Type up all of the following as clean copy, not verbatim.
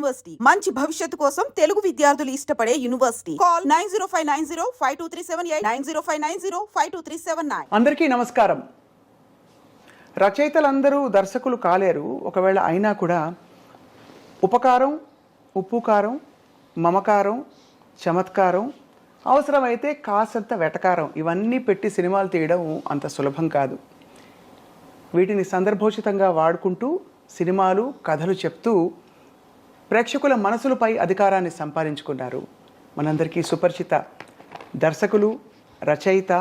University మంచి భవిష్యత్తు కోసం తెలుగు విద్యార్థులు ఇష్టపడే యూనివర్సిటీ. కాల్ 9059052378 9059052379. అందరికీ నమస్కారం. రచయితలందరూ దర్శకులు కాలేరు. ఒకవేళ అయినా కూడా ఉపకారం, ఉప్పుకారం, మమకారం, చమత్కారం, అవసరమైతే కాసంత వెటకారం ఇవన్నీ పెట్టి సినిమాలు తీయడం అంత సులభం కాదు. వీటిని సందర్భోచితంగా వాడుకుంటూ సినిమాలు, కథలు చెప్తూ ప్రేక్షకుల మనసులపై అధికారాన్ని సంపాదించుకున్నారు మనందరికీ సుపరిచిత దర్శకులు, రచయిత,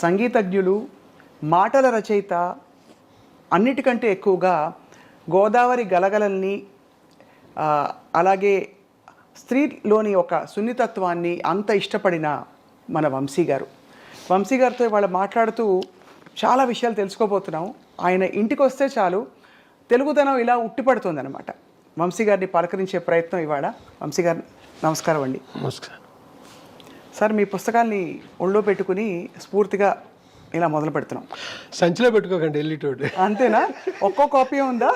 సంగీతజ్ఞులు, మాటల రచయిత, అన్నిటికంటే ఎక్కువగా గోదావరి గలగలల్ని, అలాగే స్త్రీలోని ఒక సున్నితత్వాన్ని అంత ఇష్టపడిన మన వంశీ గారు. వంశీ గారితో ఇవాళ మాట్లాడుతూ చాలా విషయాలు తెలుసుకోబోతున్నాం. ఆయన ఇంటికి వస్తే చాలు తెలుగుదనం ఇలా ఉట్టిపడుతుంది అనమాట. వంశీ గారిని పలకరించే ప్రయత్నం ఇవాళ. వంశీ గారు నమస్కారం అండి. నమస్కారం సార్, మీ పుస్తకాల్ని ఒళ్ళో పెట్టుకుని స్ఫూర్తిగా ఇలా మొదలు పెడుతున్నాం. సంచిలో పెట్టుకోకండి, వెళ్ళేటోటి అంతేనా? ఒక్కో కాపీ ఉందా?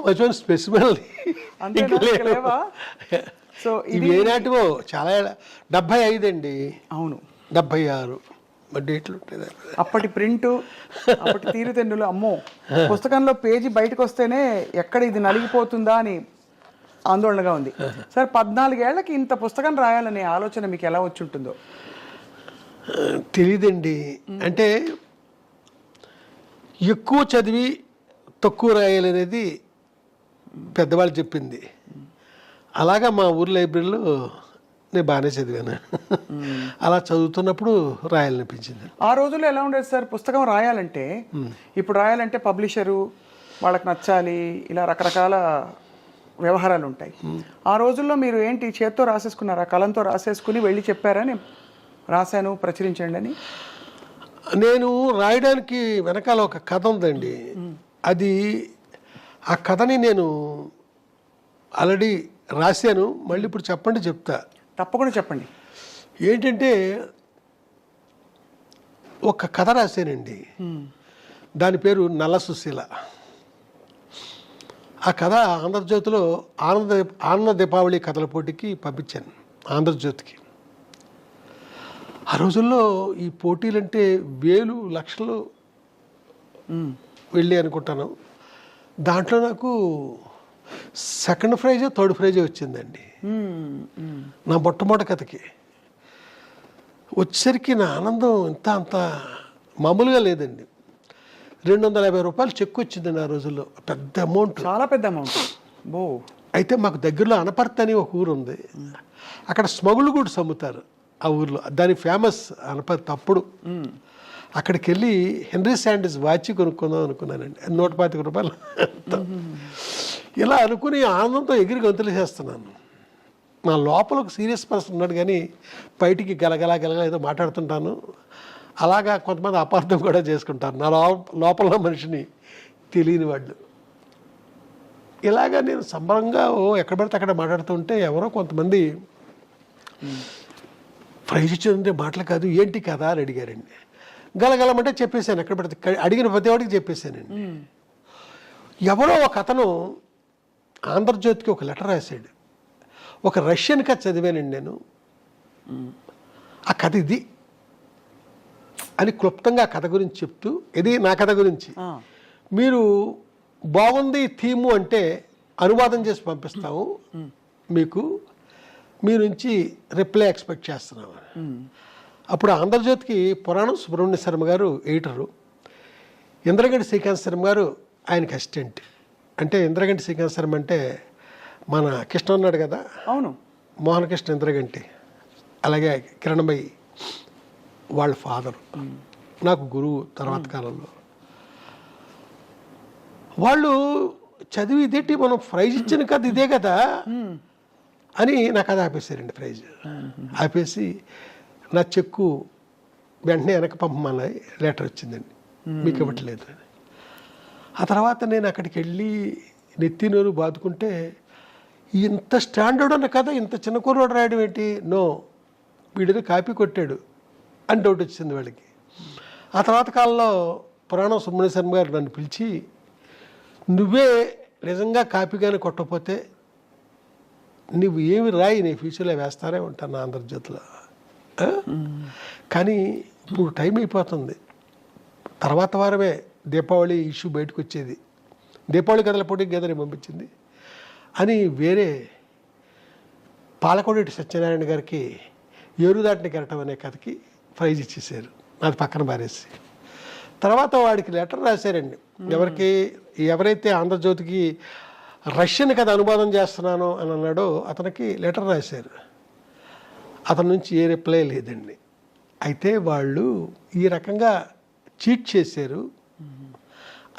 మంచి స్పెసిమల్ అంతేనా? సో ఇవి ఏనాటివో చాలా 75 అండి. అవును, 76 డేట్లు ఉంటాయి. అప్పటి ప్రింటు, అప్పటి తీరుతెన్నులు. అమ్మో, పుస్తకంలో పేజీ బయటకు వస్తేనే ఎక్కడ ఇది నలిగిపోతుందా అని ఆందోళనగా ఉంది. సార్, 14 ఏళ్లకి ఇంత పుస్తకం రాయాలనే ఆలోచన మీకు ఎలా వచ్చి ఉంటుందో? తెలీదండి. అంటే ఎక్కువ చదివి తక్కువ రాయాలనేది పెద్దవాళ్ళు చెప్పింది. అలాగా మా ఊరు లైబ్రరీలో నేను బాగానే చదివాను. అలా చదువుతున్నప్పుడు రాయాలనిపించింది. ఆ రోజుల్లో ఎలా ఉండేది సార్ పుస్తకం రాయాలంటే? ఇప్పుడు రాయాలంటే పబ్లిషరు వాళ్ళకి నచ్చాలి, ఇలా రకరకాల వ్యవహారాలు ఉంటాయి. ఆ రోజుల్లో మీరు ఏంటి, చేత్తో రాసేసుకున్నారా? కలంతో రాసేసుకుని వెళ్ళి చెప్పారా నేను రాశాను, ప్రచురించండి అని? నేను రాయడానికి వెనకాల ఒక కథ ఉందండి. అది ఆ కథని నేను ఆల్రెడీ రాశాను. మళ్ళీ ఇప్పుడు చెప్పండి, చెప్తా. తప్పకుండా చెప్పండి. ఏంటంటే ఒక కథ రాశానండి. దాని పేరు నల్ల సుశీల. ఆ కథ ఆంధ్రజ్యోతిలో ఆనంద దీపావళి కథల పోటీకి పంపించాను, ఆంధ్రజ్యోతికి. ఆ రోజుల్లో ఈ పోటీలంటే వేలు లక్షలు వెళ్ళి అనుకుంటాను. దాంట్లో నాకు సెకండ్ ప్రైజో థర్డ్ ప్రైజో వచ్చిందండి నా మొట్టమొదటి కథకి. వచ్చేసరికి నా ఆనందం అంత మామూలుగా లేదండి. 250 రూపాయలు చెక్ వచ్చిందండి ఆ రోజుల్లో. పెద్ద అమౌంట్, చాలా పెద్ద అమౌంట్. అయితే మాకు దగ్గరలో అనపర్తి అని ఒక ఊరు ఉంది. అక్కడ స్మగుల్ గూడ్స్ అమ్ముతారు ఆ ఊర్లో. దాని ఫేమస్ అనపర్తి. అప్పుడు అక్కడికి వెళ్ళి హెన్రీ శాండీస్ వాచ్ కొనుక్కుందాం అనుకున్నానండి. 125 రూపాయలు. ఇలా అనుకుని ఆనందంతో ఎగిరి గొంతులు చేస్తున్నాను. నా లోపల ఒక సీరియస్ పర్సన్ ఉన్నాడు, కానీ బయటికి గలగల ఏదో మాట్లాడుతుంటాను. అలాగా కొంతమంది అపార్థం కూడా చేసుకుంటారు నా లోపల మనిషిని, తెలియని వాళ్ళు. ఇలాగా నేను సంబరంగా ఎక్కడ పడితే అక్కడ మాట్లాడుతుంటే ఎవరో కొంతమంది ప్రైజ్ ఇచ్చిందంటే మాటలు కాదు, ఏంటి కదా అని అడిగారండి. గలగలమంటే చెప్పేశాను. ఎక్కడ పడితే అడిగిన ప్రతి వాడికి చెప్పేశానండి. ఎవరో ఒక అతను ఆంధ్రజ్యోతికి ఒక లెటర్ రాశాడు. ఒక రష్యన్ కథ చదివానండి నేను. ఆ కథ ఇది అని క్లుప్తంగా ఆ కథ గురించి చెప్తూ, ఇది నా కథ గురించి, మీరు బాగుంది థీము అంటే అనువాదం చేసి పంపిస్తాము మీకు, మీ నుంచి రిప్లై ఎక్స్పెక్ట్ చేస్తున్నాము. అప్పుడు ఆంధ్రజ్యోతికి పురాణం సుబ్రహ్మణ్య శర్మ గారు ఎడిటరు, ఇంద్రగంటి శ్రీకాంత్ శర్మ గారు ఆయనకి అసిస్టెంట్. అంటే ఇంద్రగంటి శ్రీకాంత్ శర్మ అంటే మన కృష్ణ ఉన్నాడు కదా, అవును, మోహన్ కృష్ణ ఇంద్రగంటి. అలాగే కిరణమయ్యి వాళ్ళ ఫాదర్, నాకు గురువు తర్వాత కాలంలో. వాళ్ళు చదివి ఇదేంటి మనం ప్రైజ్ ఇచ్చిన కదా ఇదే కదా అని నాకు అది ఆపేశారండి. ప్రైజ్ ఆపేసి నా చెక్కు వెంటనే వెనక పంపమని లెటర్ వచ్చిందండి, మీకు ఇవ్వట్లేదు అని. ఆ తర్వాత నేను అక్కడికి వెళ్ళి నెత్తి నోరు బాదుకుంటే, ఇంత స్టాండర్డ్ ఉన్న కథ ఇంత చిన్న కుర్రోడు రాయడం ఏంటి, నో వీడిని కాపీ కొట్టాడు అని డౌట్ వచ్చింది వాళ్ళకి. ఆ తర్వాత కాలంలో పురాణం సుబ్రహ్మణ్య శర్మ గారు నన్ను పిలిచి, నువ్వే నిజంగా కాపీగానే కొట్టకపోతే నువ్వు ఏమి రాయి నీ ఫ్యూచర్లో వేస్తానే ఉంటాను నా ఆంధ్రజ్యోతిలో. కానీ ఇప్పుడు టైం అయిపోతుంది. తర్వాత వారమే దీపావళి ఇష్యూ బయటకు వచ్చేది. దీపావళి కథల పోటీకి గదని పంపించింది అని వేరే పాలకొండేటి సత్యనారాయణ గారికి ఏరుదాటిని కెరటం అనే కథకి ప్రైజ్ ఇచ్చేసారు, నాది పక్కన పారేసి. తర్వాత వాడికి లెటర్ రాశారండి. ఎవరైతే ఆంధ్రజ్యోతికి రష్యన్ కథ అనువాదం చేస్తున్నానో అని అన్నాడో అతనికి లెటర్ రాశారు. అతని నుంచి ఏ రిప్లై లేదండి. అయితే వాళ్ళు ఈ రకంగా చీట్ చేశారు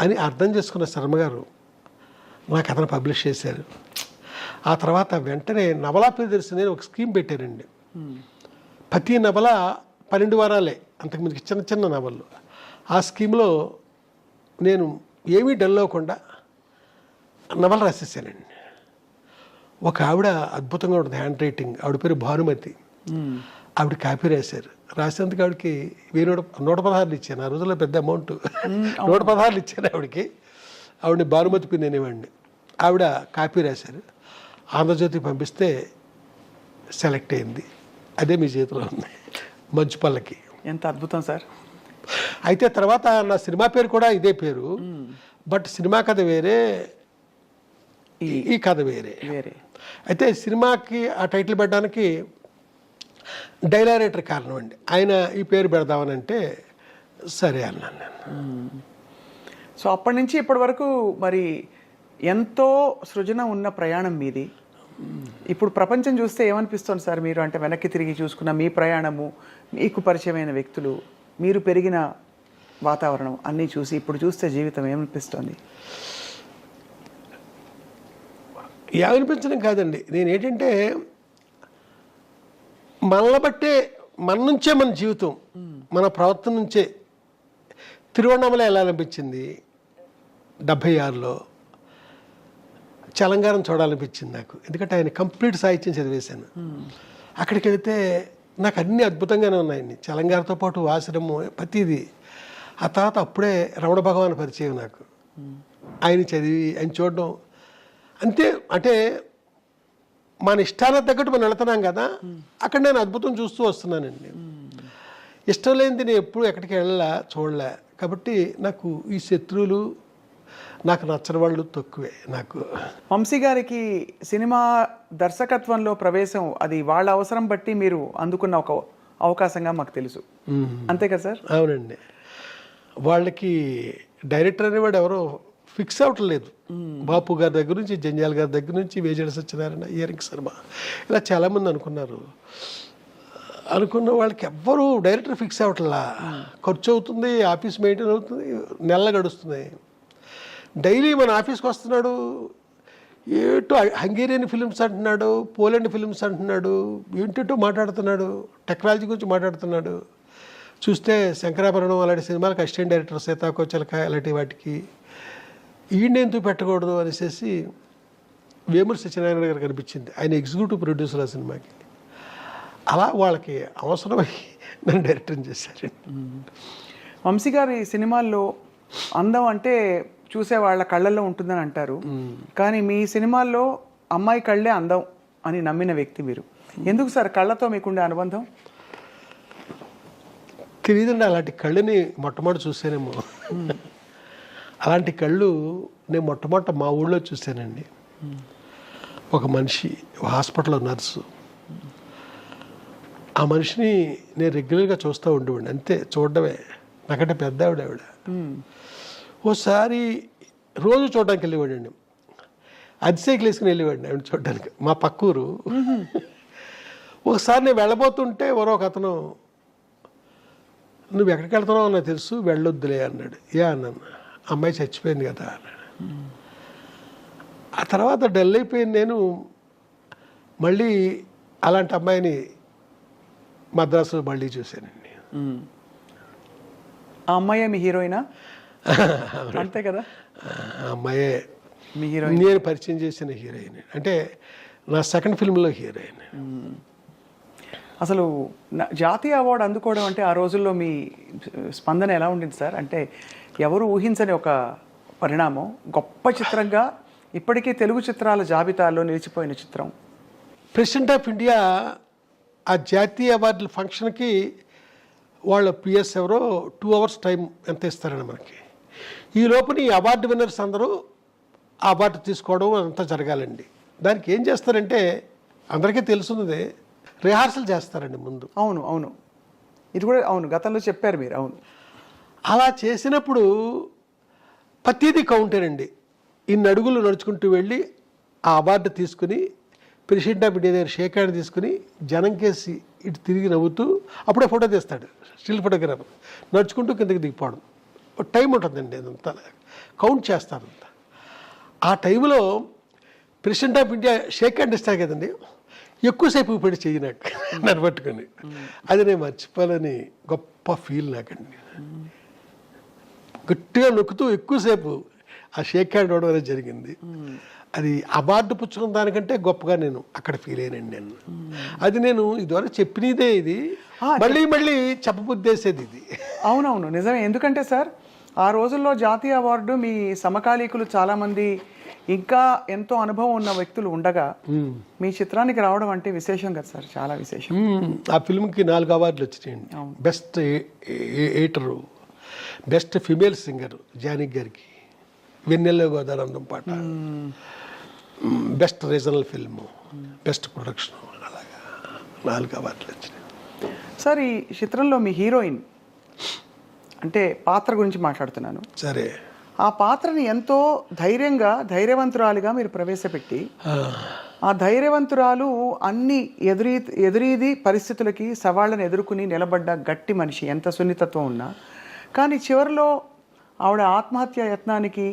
అని అర్థం చేసుకున్న శర్మ గారు నా కథను పబ్లిష్ చేశారు. ఆ తర్వాత వెంటనే నవలా ప్రియదర్శిని అని ఒక స్కీమ్ పెట్టారండి. ప్రతి నవల 12 వారాలే, అంతకుముందుకి చిన్న చిన్న నవళ్ళు. ఆ స్కీమ్లో నేను ఏమీ డల్ అవ్వకుండా నవల రాసేసానండి. ఒక ఆవిడ అద్భుతంగా ఉంటుంది హ్యాండ్ రైటింగ్, ఆవిడ పేరు భానుమతి. ఆవిడ కాపీ రాశారు. రాసేందుకు ఆవిడకి 116 ఇచ్చాను. ఆ రోజుల్లో పెద్ద అమౌంట్. 116 ఇచ్చాను ఆవిడకి. ఆవిడని భానుమతి పిన్ అనేవాడిని. ఆవిడ కాపీ రాశారు. ఆంధ్రజ్యోతికి పంపిస్తే సెలెక్ట్ అయింది. అదే మీ చేతిలో ఉంది, మంచు పల్లకి. ఎంత అద్భుతం సార్. అయితే తర్వాత నా సినిమా పేరు కూడా ఇదే పేరు, బట్ సినిమా కథ వేరే, ఈ కథ వేరే. అయితే సినిమాకి ఆ టైటిల్ పెట్టడానికి డైలారేటర్ కారణం అండి. ఆయన ఈ పేరు పెడదామని అంటే సరే అన్నాను నేను. సో అప్పటి నుంచి ఇప్పటి వరకు మరి ఎంతో సృజన ఉన్న ప్రయాణం మీది. ఇప్పుడు ప్రపంచం చూస్తే ఏమనిపిస్తుంది సార్ మీరు? అంటే వెనక్కి తిరిగి చూసుకున్న మీ ప్రయాణము, మీకు పరిచయమైన వ్యక్తులు, మీరు పెరిగిన వాతావరణం అన్నీ చూసి ఇప్పుడు చూస్తే జీవితం ఏమనిపిస్తుంది? ఏమనిపించడం కాదండి, నేనేంటంటే మనల్ని బట్టే, మన నుంచే మన జీవితం, మన ప్రవర్తన నుంచే. తిరువണ്ണామల ఎలా అనిపించింది 76లో, చలంగారం చూడాలనిపించింది నాకు. ఎందుకంటే ఆయన కంప్లీట్ సాహిత్యం చదివేశాను. అక్కడికి వెళితే నాకు అన్నీ అద్భుతంగానే ఉన్నాయండి. చలంగారితో పాటు ఆశ్రమం ప్రతిదీ. ఆ తర్వాత అప్పుడే రమణ భగవాన్ పరిచయం నాకు. ఆయన చదివి ఆయన చూడడం అంతే. అంటే మన ఇష్టాలకు తగ్గట్టు మనం వెళుతున్నాం కదా, అక్కడ నేను అద్భుతం చూస్తూ వస్తున్నానండి. ఇష్టం లేనిది నేను ఎప్పుడు ఎక్కడికి వెళ్ళా, చూడలే. కాబట్టి నాకు ఈ శత్రువులు, నాకు నచ్చని వాళ్ళు తక్కువే. నాకు వంశీ గారికి సినిమా దర్శకత్వంలో ప్రవేశం అది వాళ్ళ అవసరం బట్టి మీరు అందుకున్న ఒక అవకాశంగా మాకు తెలుసు, అంతే కదా సార్? అవునండి. వాళ్ళకి డైరెక్టర్ అనేవాడు ఎవరో ఫిక్స్ అవ్వట్లేదు. బాపు గారి దగ్గర నుంచి, జంజాల్ గారి దగ్గర నుంచి, వేజేడ సత్యనారాయణ, ఇయరింగ్ శర్మ, ఇలా చాలామంది అనుకున్న వాళ్ళకి ఎవ్వరూ డైరెక్టర్ ఫిక్స్ అవ్వట్లా. ఖర్చు అవుతుంది, ఆఫీస్ మెయింటైన్ అవుతుంది, నెల గడుస్తుంది. డైలీ మన ఆఫీస్కి వస్తున్నాడు, ఏటో హంగేరియన్ ఫిలిమ్స్ అంటున్నాడు, పోలాండ్ ఫిలిమ్స్ అంటున్నాడు, ఏంటో మాట్లాడుతున్నాడు, టెక్నాలజీ గురించి మాట్లాడుతున్నాడు. చూస్తే శంకరాభరణం అలాంటి సినిమాలకు అసిస్టెంట్ డైరెక్టర్, సీతాకోచలక అలాంటి వాటికి ఈయనెందుకు పెట్టకూడదు అనేసి వేమూరి సత్యనారాయణ గారు కనిపించింది. ఆయన ఎగ్జిక్యూటివ్ ప్రొడ్యూసర్ ఆ సినిమాకి. అలా వాళ్ళకి అవసరమై నన్ను డైరెక్టర్ చేశారు. వంశీ గారి సినిమాల్లో అందం అంటే చూసే వాళ్ళ కళ్ళల్లో ఉంటుందని అంటారు, కానీ మీ సినిమాల్లో అమ్మాయి కళ్ళే అందం అని నమ్మిన వ్యక్తి మీరు. ఎందుకు సార్ కళ్ళతో మీకుండే అనుబంధం? తెలియదండి, అలాంటి కళ్ళని మొట్టమొదటి చూసానేమో. అలాంటి కళ్ళు నేను మొట్టమొదట మా ఊళ్ళో చూశానండి. ఒక మనిషి, హాస్పిటల్లో నర్సు, ఆ మనిషిని నేను రెగ్యులర్గా చూస్తూ ఉండేవాడిని. అంతే, చూడడమే. నాకంటే పెద్ద ఆవిడ. ఓసారి రోజు చూడడానికి వెళ్ళేవాడండి. అతిశైకిల్ వేసుకుని వెళ్ళేవాడిని ఆవిడ చూడడానికి, మా పక్కూరు. ఒకసారి నేను వెళ్ళబోతుంటే ఎవరో ఒక అతను, నువ్వు ఎక్కడికి వెళ్తున్నావు నాకు తెలుసు, వెళ్ళొద్దులే అన్నాడు. అన్నాను, అమ్మాయి చచ్చిపోయింది కదా అన్నాడు. ఆ తర్వాత డల్ అయిపోయింది. నేను మళ్ళీ అలాంటి అమ్మాయిని మద్రాసులో మళ్ళీ చూశానండి. ఆ అమ్మాయే మీ హీరోయినా? అంతే కదా, అమ్మాయే మీ హీరోయిన్. నేను పరిచయం చేసిన హీరోయిన్, అంటే నా సెకండ్ ఫిల్మ్లో హీరోయిన్. అసలు జాతీయ అవార్డు అందుకోవడం అంటే ఆ రోజుల్లో మీ స్పందన ఎలా ఉండింది సార్? అంటే ఎవరు ఊహించని ఒక పరిణామం. గొప్ప చిత్రంగా ఇప్పటికీ తెలుగు చిత్రాల జాబితాలో నిలిచిపోయిన చిత్రం. ప్రెసిడెంట్ ఆఫ్ ఇండియా ఆ జాతీయ అవార్డుల ఫంక్షన్కి వాళ్ళ పిఎస్ ఎవరో 2 hours టైం ఎంత ఇస్తారండి మనకి. ఈ లోపల ఈ అవార్డు విన్నర్స్ అందరూ ఆ అవార్డు తీసుకోవడం అంతా జరగాలండి. దానికి ఏం చేస్తారంటే అందరికీ తెలుసున్నదే, రిహార్సల్ చేస్తారండి ముందు. అవును అవును, ఇది కూడా అవును, గతంలో చెప్పారు మీరు. అవును, అలా చేసినప్పుడు ప్రతిదీ కౌంటేనండి. ఇన్ని అడుగులు నడుచుకుంటూ వెళ్ళి ఆ అవార్డు తీసుకుని ప్రెసిడెంట్ ఆఫ్ ఇండియా దగ్గర షేక్ హ్యాండ్ తీసుకుని జనం కేసి ఇటు తిరిగి నవ్వుతూ అప్పుడే ఫోటో తీస్తాడు, స్టిల్ ఫోటోగ్రాఫర్. నడుచుకుంటూ కిందకి దిగిపోవడం టైం ఉంటుందండి, అదంతా కౌంట్ చేస్తారంతా. ఆ టైంలో president of India shake hand ఇస్తారు కదండి, ఎక్కువసేపు పెట్టి చెయ్యి నాకు నన్ను పట్టుకొని. అది నేను మర్చిపోవాలని గొప్ప ఫీల్ నాకండి. గట్టిగా నొక్కుతూ ఎక్కువసేపు ఆ షేక్ హ్యాండ్ అవడం అనేది జరిగింది. అది అవార్డు పుచ్చుకున్న దానికంటే గొప్పగా నేను అక్కడ ఫీల్ అయ్యానండి. నేను అది నేను ఇదివరకు చెప్పినదే, ఇది మళ్ళీ మళ్ళీ చెప్పబుద్దేసేది ఇది. అవునవును, నిజమే. ఎందుకంటే సార్, ఆ రోజుల్లో జాతీయ అవార్డు మీ సమకాలీకులు చాలామంది ఇంకా ఎంతో అనుభవం ఉన్న వ్యక్తులు ఉండగా మీ చిత్రానికి రావడం అంటే విశేషం కదా సార్, చాలా విశేషం. ఆ ఫిల్మ్కి 4 అవార్డులు వచ్చినాయండి. Best editor, best female singer Janaki గారికి, వెన్నెల్లో గోదానందం పాట, best regional film, best production, అలాగా 4 అవార్డులు వచ్చినాయి. సార్, ఈ చిత్రంలో మీ హీరోయిన్ అంటే పాత్ర గురించి మాట్లాడుతున్నాను. సరే, ఆ పాత్రని ఎంతో ధైర్యవంతురాలిగా మీరు ప్రవేశపెట్టి, ఆ ధైర్యవంతురాలు అన్ని ఎదురీది పరిస్థితులకి సవాళ్ళను ఎదుర్కొని నిలబడ్డ గట్టి మనిషి, ఎంత సున్నితత్వం ఉన్నా. కానీ చివరిలో ఆవిడ ఆత్మహత్య యత్నానికి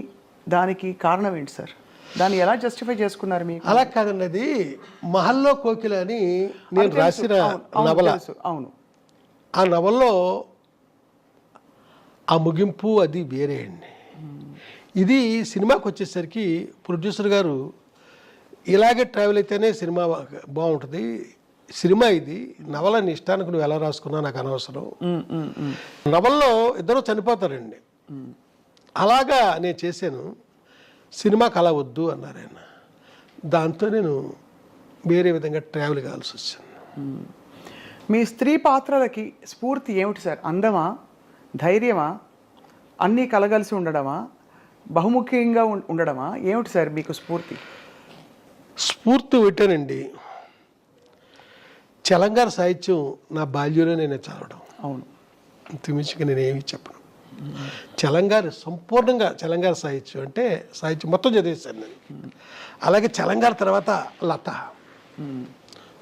దానికి కారణం ఏంటి సార్? దాన్ని ఎలా జస్టిఫై చేసుకున్నారు మీకు? అలా కాదండి, అది మహల్లో కోకిల అని నేను రాసిన నవల. అవును, ఆ నవల్లో ఆ ముగింపు అది వేరే అండి. ఇది సినిమాకి వచ్చేసరికి ప్రొడ్యూసర్ గారు ఇలాగే ట్రావెల్ అయితేనే సినిమా బాగుంటుంది, సినిమా ఇది, నవల నీ ఇష్టానికి నువ్వు ఎలా రాసుకున్నా నాకు అనవసరం. నవల్లో ఇద్దరు చనిపోతారండి, అలాగా నేను చేశాను, సినిమాకి అలా వద్దు అన్నారు ఆయన. దాంతో నేను వేరే విధంగా ట్రావెల్ కావాల్సి వచ్చింది. మీ స్త్రీ పాత్రలకి స్ఫూర్తి ఏమిటి సార్? అందమా, ధైర్యమా, అన్నీ కలగలిసి ఉండడమా, బహుముఖ్యంగా ఉండడమా, ఏమిటి సార్ మీకు స్ఫూర్తి? స్ఫూర్తి పెట్టానండి, చలంగార సాహిత్యం నా బాల్యంలో నేను చదవడం. అవును, ఇంతమించిగా నేను ఏమి చెప్పను. చలంగారు సంపూర్ణంగా చలంగార సాహిత్యం అంటే సాహిత్యం మొత్తం చదివేశాను నేను. అలాగే చలంగార తర్వాత లత,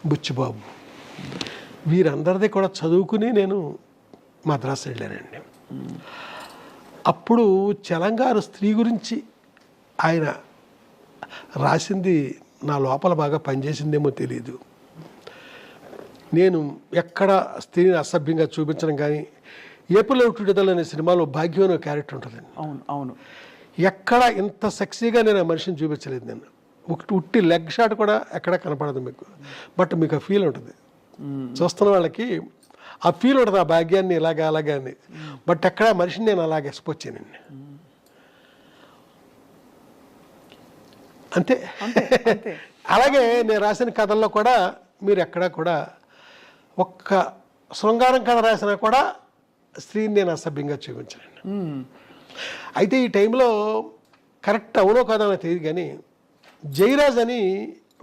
బుచ్చిబాబు, వీరందరిది కూడా చదువుకుని నేను మద్రాసు వెళ్ళానండి. అప్పుడు చలంగారు స్త్రీ గురించి ఆయన రాసింది నా లోపల బాగా పనిచేసిందేమో తెలియదు. నేను ఎక్కడ స్త్రీని అసభ్యంగా చూపించడం కానీ, ఏప్రిల్ టుడేదల్ అనే సినిమాలో భాగ్యం అనే క్యారెక్టర్ ఉంటుందండి. అవును అవును, ఎక్కడ ఇంత సెక్సీగా నేను ఆ మనిషిని చూపించలేదు. నేను ఉట్టి లెగ్ షాట్ కూడా ఎక్కడ కనపడదు మీకు, బట్ మీకు ఆ ఫీల్ ఉంటుంది, చూస్తున్న వాళ్ళకి ఆ ఫీల్ ఉంటుంది, ఆ భాగ్యాన్ని అలాగా అని. బట్ ఎక్కడ మనిషిని నేను అలాగే ఎక్స్పోజ్ చేయనండి. అంతే. అలాగే నేను రాసిన కథల్లో కూడా మీరు ఎక్కడా కూడా ఒక్క శృంగారం కథ రాసినా కూడా స్త్రీని నేను అసభ్యంగా చూపించలేను. అయితే ఈ టైంలో కరెక్ట్ అవునో కాదో నాకు తెలియదు కానీ, జయరాజ్ అని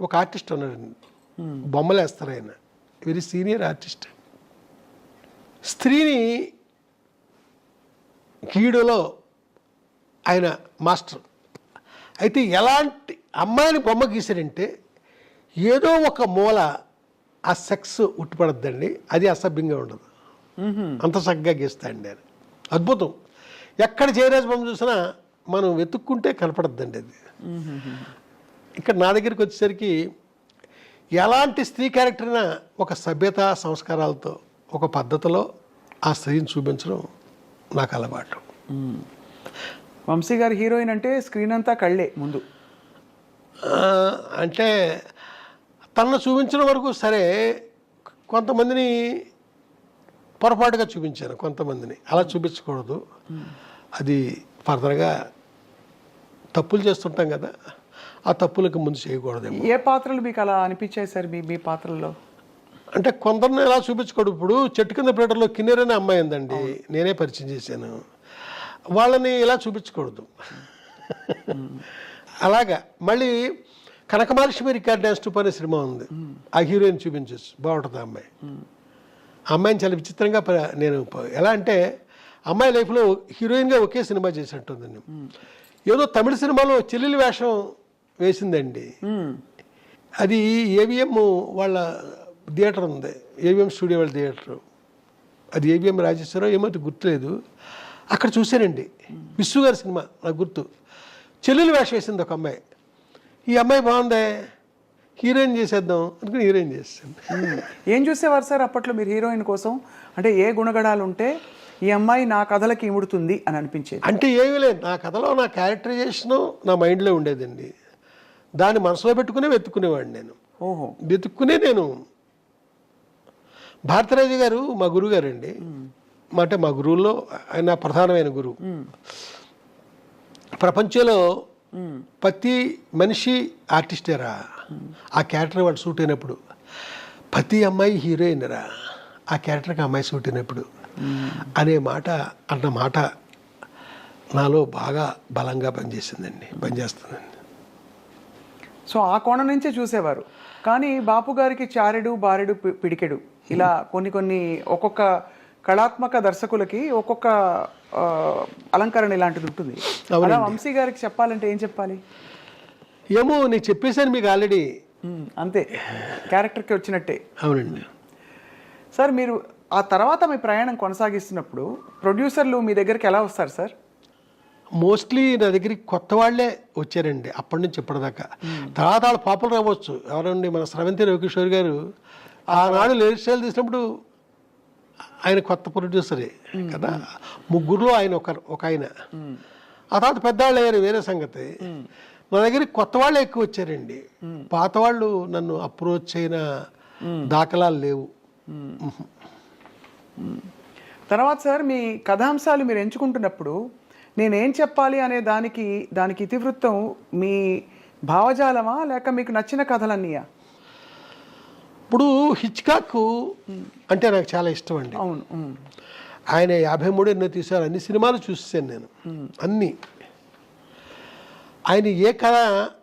ఒక ఆర్టిస్ట్ ఉన్నాడండి, బొమ్మలు వేస్తారు ఆయన, వెరీ సీనియర్ ఆర్టిస్ట్. స్త్రీని గీయడంలో ఆయన మాస్టర్. అయితే ఎలాంటి అమ్మాయిని బొమ్మ గీసాడంటే ఏదో ఒక మూల ఆ సెక్స్ ఉట్టిపడద్దండి, అది అసభ్యంగా ఉండదు, అంత చక్కగా గీస్తాయండి అది. అద్భుతం. ఎక్కడ జయరాజ్ బొమ్మ చూసినా మనం వెతుక్కుంటే కనపడద్దండి అది. ఇక్కడ నా దగ్గరికి వచ్చేసరికి ఎలాంటి స్త్రీ క్యారెక్టర్ అయినా ఒక సభ్యత సంస్కారాలతో ఒక పద్ధతిలో ఆ స్త్రీని చూపించడం నాకు అలవాటు. వంశీ గారి హీరోయిన్ అంటే స్క్రీన్ అంతా కళ్ళే ముందు. అంటే తనను చూపించిన వరకు సరే, కొంతమందిని పొరపాటుగా చూపించాను, కొంతమందిని అలా చూపించకూడదు, అది ఫర్దర్గా తప్పులు చేస్తుంటాం కదా, ఆ తప్పులకు ముందు చేయకూడదేమో. ఏ పాత్రలు మీకు అలా అనిపించాయి సార్ మీ పాత్రల్లో? అంటే కొందరిని ఎలా చూపించుకోడు. ఇప్పుడు చెట్టు కింద ప్లేటర్లో కిన్నెర్ అనే అమ్మాయి ఉందండి, నేనే పరిచయం చేశాను. వాళ్ళని ఇలా చూపించకూడదు. అలాగా మళ్ళీ కనకమహాలక్ష్మి రికార్డ్ డ్యాన్స్ టూప్ అనే సినిమా ఉంది, ఆ హీరోయిన్ చూపించచ్చు, బాగుంటుంది ఆ అమ్మాయి. ఆ అమ్మాయిని చాలా విచిత్రంగా నేను ఎలా అంటే అమ్మాయి లైఫ్లో హీరోయిన్గా ఒకే సినిమా చేసినట్టుందండి. ఏదో తమిళ సినిమాలో చెల్లెలి వేషం వేసిందండి. అది ఏవిఎం వాళ్ళ థియేటర్ ఉంది, ఏవిఎం స్టూడియో వాళ్ళ థియేటరు, అది ఏవిఎం రాజేశ్వరరావు ఏమో గుర్తులేదు. అక్కడ చూశానండి, విశ్వ గారి సినిమా నాకు గుర్తు. చెల్లెలు వేషం వేసింది ఒక అమ్మాయి. ఈ అమ్మాయి బాగుందే, హీరోయిన్ చేసేద్దాం అనుకుని హీరోయిన్ చేస్తాను. ఏం చూసేవారు సార్ అప్పట్లో మీరు హీరోయిన్ కోసం? అంటే ఏ గుణగణాలు ఉంటే ఈ అమ్మాయి నా కథలకి ఇముడుతుంది అని అనిపించేది? అంటే ఏమీ లేదు, నా కథలో నా క్యారెక్టరైజేషను నా మైండ్లో ఉండేదండి. దాన్ని మనసులో పెట్టుకునే వెతుక్కునేవాడిని నేను. ఓహో. వెతుక్కునే నేను. భారతరాజు గారు మా గురువు గారండి, అంటే మా గురువుల్లో ఆయన ప్రధానమైన గురువు. ప్రపంచంలో ప్రతి మనిషి ఆర్టిస్టేరా, ఆ క్యారెక్టర్ వాడు సూట్ అయినప్పుడు. ప్రతి అమ్మాయి హీరోయిన్ రా, ఆ క్యారెక్టర్కి అమ్మాయి సూట్ అయినప్పుడు అనే మాట అన్నమాట నాలో బాగా బలంగా పనిచేస్తుందండి. సో ఆ కోణం నుంచే చూసేవారు. కానీ బాపు గారికి చారెడు బారెడు పిడికెడు ఇలా కొన్ని ఒక్కొక్క కళాత్మక దర్శకులకి ఒక్కొక్క అలంకరణ ఇలాంటిది ఉంటుంది. అలా వంశీ గారికి చెప్పాలంటే ఏం చెప్పాలి? ఏమో నేను చెప్పేశాను మీకు ఆల్రెడీ. అంతే, క్యారెక్టర్కి వచ్చినట్టే. అవునండి సార్. మీరు ఆ తర్వాత మీ ప్రయాణం కొనసాగిస్తున్నప్పుడు ప్రొడ్యూసర్లు మీ దగ్గరికి ఎలా వస్తారు సార్? మోస్ట్లీ నా దగ్గరికి కొత్త వాళ్ళే వచ్చారండి అప్పటి నుంచి ఇప్పటిదాకా. తర్వాత వాళ్ళు పాపులర్ అవ్వచ్చు. ఎవరండి, మన స్రవంతి రవికిషోర్ గారు ఆనాడు లేడీ స్టైల్ తీసినప్పుడు ఆయన కొత్త ప్రొడ్యూసరే కదా. ముగ్గురులో ఆయన ఒక ఆయన. ఆ తర్వాత పెద్దవాళ్ళు అయ్యారు, వేరే సంగతి. నా దగ్గరికి కొత్త వాళ్ళే ఎక్కువ వచ్చారండి. పాత వాళ్ళు నన్ను అప్రోచ్ అయిన దాఖలాలు లేవు. తర్వాత సార్, మీ కథాంశాలు మీరు ఎంచుకుంటున్నప్పుడు నేనేం చెప్పాలి అనే దానికి ఇతివృత్తం మీ భావజాలమా లేక మీకు నచ్చిన కథలన్నీయా? ఇప్పుడు హిచ్కాక్ అంటే నాకు చాలా ఇష్టం అండి. అవును. ఆయన 53 ఎన్నో తీశారు, అన్ని సినిమాలు చూసాను నేను, అన్నీ. ఆయన ఏ కథ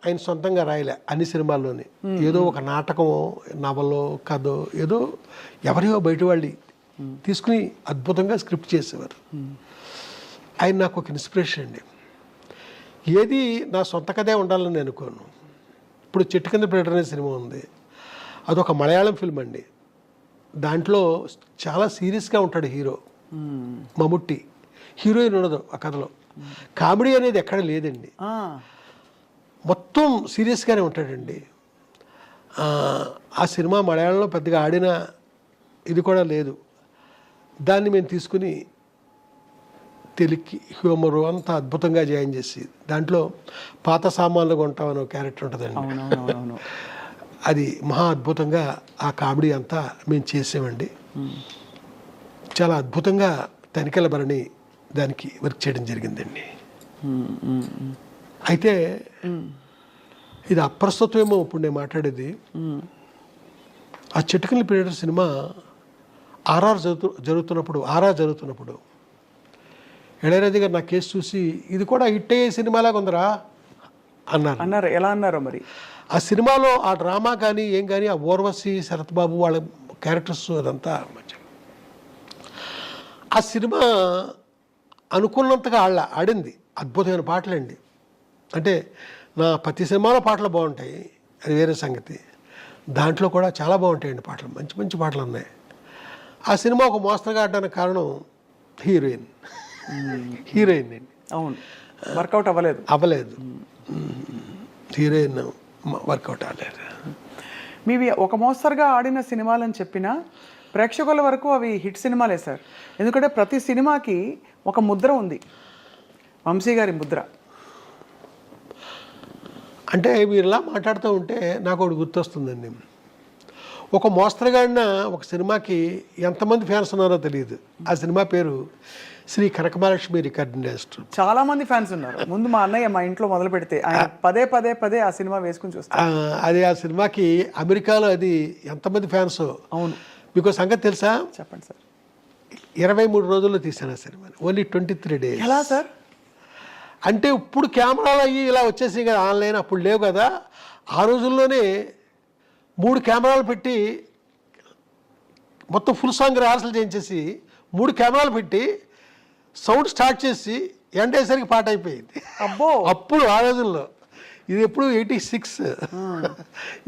ఆయన సొంతంగా రాయలే అన్ని సినిమాల్లోని. ఏదో ఒక నాటకమో నవలో కథో ఏదో ఎవరియో బయట వాళ్ళు తీసుకుని అద్భుతంగా స్క్రిప్ట్ చేసేవారు. ఆయన నాకు ఒక ఇన్స్పిరేషన్ అండి. ఏది నా సొంత కథే ఉండాలని నేను అనుకోను. ఇప్పుడు చెట్టు కింద ప్లేటర్ అనే సినిమా ఉంది, అదొక మలయాళం ఫిల్మ్ అండి. దాంట్లో చాలా సీరియస్గా ఉంటాడు హీరో మమ్ముట్టి, హీరోయిన్ ఉండదు ఆ కథలో. కామెడీ అనేది ఎక్కడ లేదండి, మొత్తం సీరియస్గానే ఉంటాడండి. ఆ సినిమా మలయాళంలో పెద్దగా ఆడిన ఇది కూడా లేదు. దాన్ని మేము తీసుకుని తెలుగుకి హ్యూమరు అంతా అద్భుతంగా జాయిన్ చేసి, దాంట్లో పాత సామాన్లు కొంటామని ఒక క్యారెక్టర్ ఉంటుందండి. అది మహా అద్భుతంగా ఆ కామెడీ అంతా మేము చేసామండి. చాలా అద్భుతంగా తనికెల భరణి దానికి వర్క్ చేయడం జరిగిందండి. అయితే ఇది అప్రస్తుతమేమో ఇప్పుడు నేను మాట్లాడేది. ఆ చెట్టుకల్లి ప్లేటర్ సినిమా ఆర్ఆర్ జరుగుతున్నప్పుడు ఇళయరాజా గారు నా కేసు చూసి ఇది కూడా హిట్ అయ్యే సినిమాలాగా ఉందరా అన్నారు. ఎలా అన్నారో మరి. ఆ సినిమాలో ఆ డ్రామా కానీ ఏం కానీ, ఆ ఊర్వశి శరత్ బాబు వాళ్ళ క్యారెక్టర్స్ అదంతా మంచిగా, ఆ సినిమా అనుకున్నంతగా ఆడింది. అద్భుతమైన పాటలండి. అంటే నా ప్రతి సినిమాలో పాటలు బాగుంటాయి, అది వేరే సంగతి. దాంట్లో కూడా చాలా బాగుంటాయండి పాటలు, మంచి మంచి పాటలు ఉన్నాయి. ఆ సినిమా ఒక మోస్తరుగా ఆడడానికి కారణం హీరోయిన్ అండి. అవును, వర్కౌట్ అవ్వలేదు. హీరోయిన్ వర్కౌట్ అవ్వలేదు. మీవి ఒక మోస్తరుగా ఆడిన సినిమాలని చెప్పినా ప్రేక్షకుల వరకు అవి హిట్ సినిమాలే సార్. ఎందుకంటే ప్రతి సినిమాకి ఒక ముద్ర ఉంది, వంశీ గారి ముద్ర. అంటే మీరు ఇలా మాట్లాడుతూ ఉంటే నాకు ఒకటి గుర్తొస్తుందండి. ఒక మోస్తరుగా ఆడిన ఒక సినిమాకి ఎంతమంది ఫ్యాన్స్ ఉన్నారో తెలియదు. ఆ సినిమా పేరు శ్రీ కనకమహాలక్ష్మి రికార్డింగ్ డాన్సర్. చాలా మంది ఫ్యాన్స్ ఉన్నారు. ముందు మా అన్నయ్య మా ఇంట్లో మొదలు పెడితే ఆయన పదే పదే పదే ఆ సినిమా వేసుకుని చూస్తారు. అది ఆ సినిమాకి అమెరికాలో అది ఎంతమంది ఫ్యాన్స్. అవును, మీకు సంగతి తెలుసా? చెప్పండి సార్. 23 రోజుల్లో తీశాను ఆ సినిమాని, ఓన్లీ 23 days. ఎలా సార్? అంటే ఇప్పుడు కెమెరాలు అయ్యి ఇలా వచ్చేసి కదా ఆన్లైన్, అప్పుడు లేవు కదా. ఆ రోజుల్లోనే 3 కెమెరాలు పెట్టి మొత్తం ఫుల్ సాంగ్ రిహార్సల్ చేయించేసి 3 కెమెరాలు పెట్టి సౌండ్ స్టార్ట్ చేసి ఎండ్ అయ్యేసరికి పాట అయిపోయింది. అబ్బో, అప్పుడు ఆ రోజుల్లో. ఇది ఎప్పుడు 86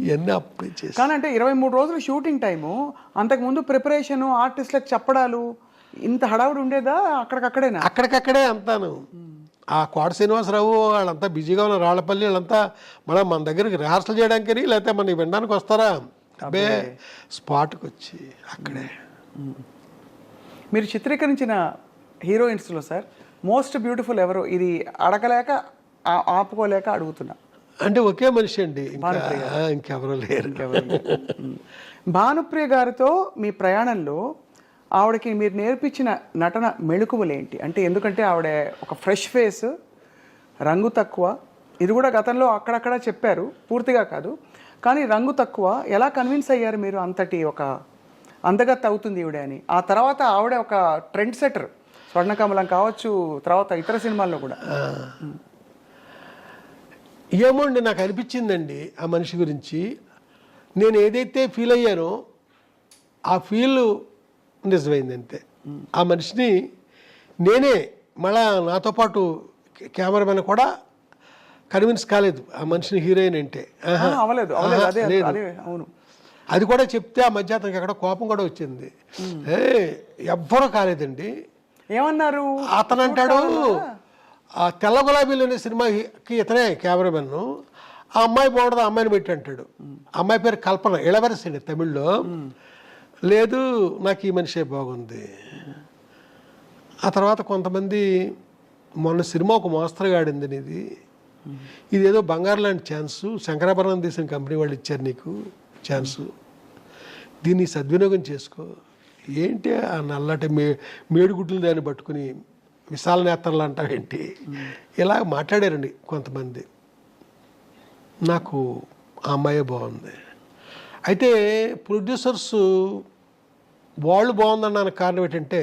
ఇవన్నీ అప్పుడే చేసి. కానీ అంటే 23 రోజులు షూటింగ్ టైము, అంతకుముందు ప్రిపరేషన్, ఆర్టిస్టులకు చెప్పడాలు, ఇంత హడావుడి ఉండేదా? అక్కడికక్కడేనా? అక్కడికక్కడే అంతాను. ఆ కోట శ్రీనివాసరావు వాళ్ళంతా బిజీగా ఉన్న రాళ్లపల్లి వాళ్ళంతా మళ్ళీ మన దగ్గరికి రిహార్సల్ చేయడానికి లేకపోతే మనకి వినడానికి వస్తారా? అబ్బే, స్పాట్కి వచ్చి అక్కడే. మీరు చిత్రీకరించిన హీరోయిన్స్లో సార్ మోస్ట్ బ్యూటిఫుల్ ఎవరు? ఇది అడగలేక ఆపుకోలేక అడుగుతున్నా. అంటే ఒకే మనిషి అండి, ఇంకెవరూ లేరు. భానుప్రియ గారితో మీ ప్రయాణంలో ఆవిడకి మీరు నేర్పించిన నటన మెళుకువలేంటి? అంటే ఎందుకంటే ఆవిడ ఒక ఫ్రెష్ ఫేస్, రంగు తక్కువ. ఇది కూడా గతంలో అక్కడక్కడ చెప్పారు, పూర్తిగా కాదు. కానీ రంగు తక్కువ. ఎలా కన్విన్స్ అయ్యారు మీరు అంతటి ఒక అందగత్తె అవుతుంది ఈవిడ అని? ఆ తర్వాత ఆవిడ ఒక ట్రెండ్ సెటర్, స్వర్ణకమలం కావచ్చు, తర్వాత ఇతర సినిమాల్లో కూడా. ఏమోండి, నాకు అనిపించిందండి ఆ మనిషి గురించి. నేను ఏదైతే ఫీల్ అయ్యానో ఆ ఫీల్ నిజమైంది అంతే. ఆ మనిషిని నేనే మళ్ళా నాతో పాటు కెమెరామెన్ కూడా కన్విన్స్ కాలేదు ఆ మనిషిని హీరోయిన్ అంటే. అవ్వలేదు. అవును, అది కూడా చెప్తే ఆ మధ్య అతనికి అక్కడ కోపం కూడా వచ్చింది. ఎవ్వరూ కాలేదండి. ఏమన్నారు? అతను అంటాడు, ఆ తెల్ల గులాబీలు అనే సినిమాకి ఇతనే కెమెరామెన్, ఆ అమ్మాయి బాగుంటుంది, ఆ అమ్మాయిని పెట్టి అంటాడు. అమ్మాయి పేరు కల్పన, ఇళవరసండి తమిళ్లో. లేదు, నాకు ఈ మనిషే బాగుంది. ఆ తర్వాత కొంతమంది మొన్న సినిమా ఒక మోస్తరుగా ఆడింది, ఇది ఏదో బంగారు లాంటి ఛాన్సు, శంకరాభరణం తీసిన కంపెనీ వాళ్ళు ఇచ్చారు నీకు ఛాన్సు, దీన్ని సద్వినియోగం చేసుకో. ఏంటి ఆ నల్లటి మేడుగుడ్లు దాన్ని పట్టుకుని విశాల నేత్రలు అంటావేంటి? ఇలా మాట్లాడారండి కొంతమంది. నాకు ఆ అమ్మాయే బాగుంది. అయితే ప్రొడ్యూసర్స్ వాళ్ళు బాగుందన్నానికి కారణం ఏంటంటే,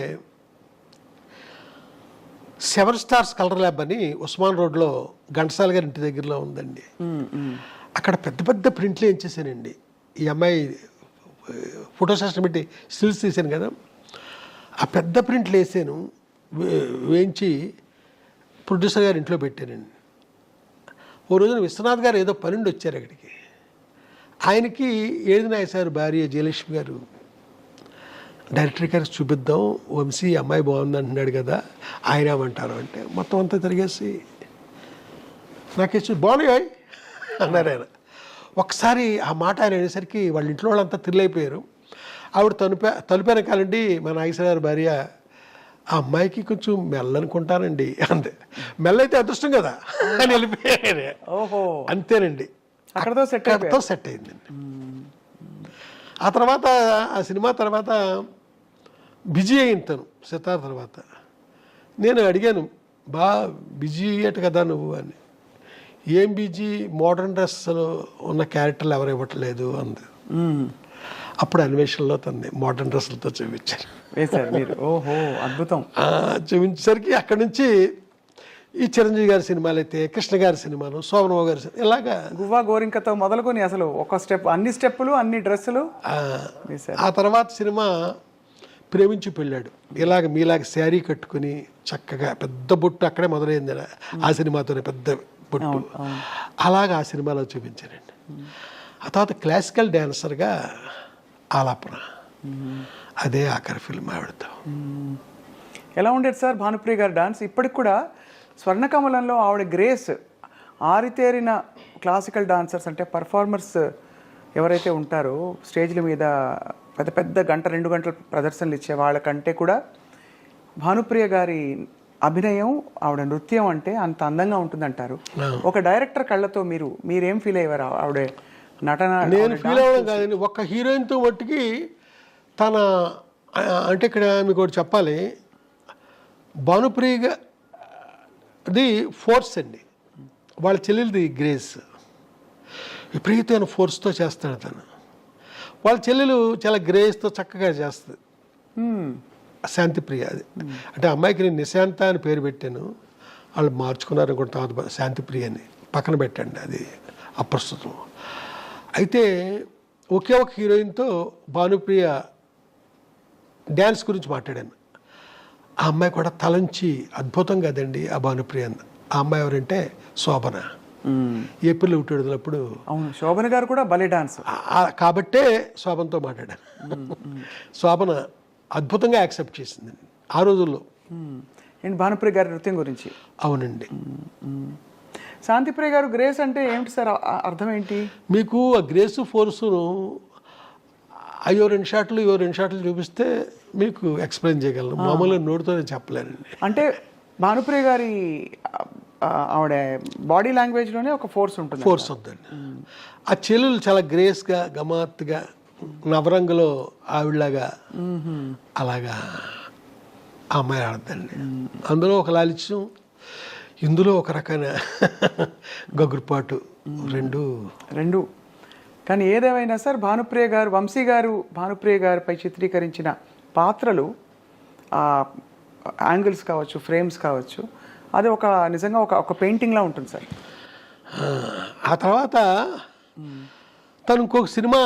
7 స్టార్స్ కలర్ ల్యాబ్ అని ఉస్మాన్ రోడ్లో ఘంటసాల గారి ఇంటి దగ్గరలో ఉందండి. అక్కడ పెద్ద పెద్ద ప్రింట్లు వేయించేసానండి. ఈ అమ్మాయి ఫోటో సెషన్ పెట్టి స్టిల్స్ తీసాను కదా, ఆ పెద్ద ప్రింట్లు వేసాను, వేయించి ప్రొడ్యూసర్ గారి ఇంట్లో పెట్టానండి. ఓ రోజున విశ్వనాథ్ గారు ఏదో పనుండి వచ్చారు అక్కడికి. ఆయనకి ఏది నాయసారు భార్య జయలక్ష్మి గారు, డైరెక్టర్ గారికి చూపిద్దాం, వంశీ అమ్మాయి బాగుంది అంటున్నాడు కదా, ఆయన ఏమంటారు అంటే మొత్తం అంతా తిరిగేసి నాకేసి బాగున్నాయి అన్నారు ఆయన. ఒకసారి ఆ మాట ఆయన అనేసరికి వాళ్ళ ఇంట్లో వాళ్ళంతా థ్రిల్ ఆవిడ తలుపు కాలండి మా నాగేశ్వర గారి భార్య, ఆ అమ్మాయికి కొంచెం మెల్లనుకుంటానండి అంతే. మెల్ల అయితే అదృష్టం కదా అని వెళ్ళిపోయాడు. ఓహో, అంతేనండి, అక్కడతో సెట్ అయిందండి. ఆ తర్వాత ఆ సినిమా తర్వాత బిజీ అయింది తను. సితార్ తర్వాత నేను అడిగాను, బిజీ అయ్యట కదా నువ్వు అని. ఏం బిజీ, మోడర్న్ డ్రెస్లో ఉన్న క్యారెక్టర్లు ఎవరు ఇవ్వట్లేదు అంది. అప్పుడు అన్వేషణలో తనని మోడర్న్ డ్రెస్లతో చూపించారు. ఓహో, అద్భుతం. చూపించేసరికి అక్కడి నుంచి ఈ చిరంజీవి గారి సినిమాలు అయితే, కృష్ణ గారి సినిమాలు, శోభనబాబు గారి సినిమా, ఇలాగా గువ్వా గోరింకతో మొదలుకొని అసలు ఒక స్టెప్, అన్ని స్టెప్పులు, అన్ని డ్రెస్సులు. ఆ తర్వాత సినిమా ప్రేమించి పెళ్ళాడు. ఇలాగ మీలాగ శారీ కట్టుకుని చక్కగా పెద్ద బొట్టు అక్కడే మొదలైంది ఆ సినిమాతోనే, పెద్ద బొట్టు. అలాగా ఆ సినిమాలో చూపించానండి. ఆ తర్వాత క్లాసికల్ డ్యాన్సర్గా ఆలాపన, అదే ఆఖరి ఫిల్మ్ ఆవిడతో. ఎలా ఉండేది సార్ భానుప్రియ గారి డాన్స్? ఇప్పటికి కూడా స్వర్ణకమలంలో ఆవిడ గ్రేస్, ఆరితేరిన క్లాసికల్ డాన్సర్స్ అంటే పర్ఫార్మర్స్ ఎవరైతే ఉంటారో స్టేజ్ల మీద పెద్ద పెద్ద 1-2 గంటల ప్రదర్శనలు ఇచ్చే వాళ్ళకంటే కూడా భానుప్రియ గారి అభినయం, ఆవిడ నృత్యం అంటే అంత అందంగా ఉంటుందంటారు. ఒక డైరెక్టర్ కళ్ళతో మీరేం ఫీల్ అయ్యారు ఆవిడ నటన? నేను ఫీల్ అవ్వడం కాదండి, ఒక్క హీరోయిన్తో మట్టుకి తన, అంటే ఇక్కడ మీకు ఒకటి చెప్పాలి, భానుప్రియది ఫోర్స్ అండి, వాళ్ళ చెల్లెలది గ్రేస్. విపరీతమైన ఫోర్స్తో చేస్తాడు తను. వాళ్ళ చెల్లెలు చాలా గ్రేస్తో చక్కగా చేస్తుంది. శాంతిప్రియ అది. అంటే అమ్మాయికి నేను నిశాంత అని పేరు పెట్టాను, వాళ్ళు మార్చుకున్నారు అనుకుంటే తర్వాత శాంతిప్రియ అని పక్కన పెట్టండి, అది అప్రస్తుతం. అయితే ఒకే ఒక హీరోయిన్తో భానుప్రియ డ్యాన్స్ గురించి మాట్లాడాను. ఆ అమ్మాయి కూడా తలంచి అద్భుతం కదండి ఆ భానుప్రియ. ఆ అమ్మాయి ఎవరంటే శోభన. ఏప్రిల్ విడుదలప్పుడు. అవును, శోభన గారు కూడా భలే డాన్స్. కాబట్టే శోభనతో మాట్లాడాను. శోభన అద్భుతంగా యాక్సెప్ట్ చేసింది ఆ రోజుల్లో. ఏంటి భానుప్రియ గారి నృత్యం గురించి? అవునండి. శాంతిప్రియ గారు గ్రేస్ అంటే ఏమిటి సార్, అర్థం ఏంటి? మీకు ఆ గ్రేస్ ఫోర్సును అయ్యో 2 షాట్లు ఇవో 2 షాట్లు చూపిస్తే మీకు ఎక్స్ప్లెయిన్ చేయగలను, మామూలుగా నోటితోనే చెప్పలేనండి. అంటే భానుప్రియ గారి ఆవిడ బాడీ లాంగ్వేజ్లోనే ఒక ఫోర్స్ ఉంటుంది. ఫోర్స్ ఉందండి. ఆ చెల్లెలు చాలా గ్రేస్గా గమాత్తుగా నవరంగులో ఆవిడలాగా అలాగా ఆ అమ్మాయి ఆడద్దండి. అందులో ఒక లాలిత్యం, ఇందులో ఒక రకమైన గగురుపాటు, రెండు. కానీ ఏదేమైనా సార్ భానుప్రియ గారు, వంశీ గారు భానుప్రియ గారిపై చిత్రీకరించిన పాత్రలు, యాంగిల్స్ కావచ్చు, ఫ్రేమ్స్ కావచ్చు, అది ఒక నిజంగా ఒక పెయింటింగ్లా ఉంటుంది సార్. ఆ తర్వాత తను ఇంకొక సినిమా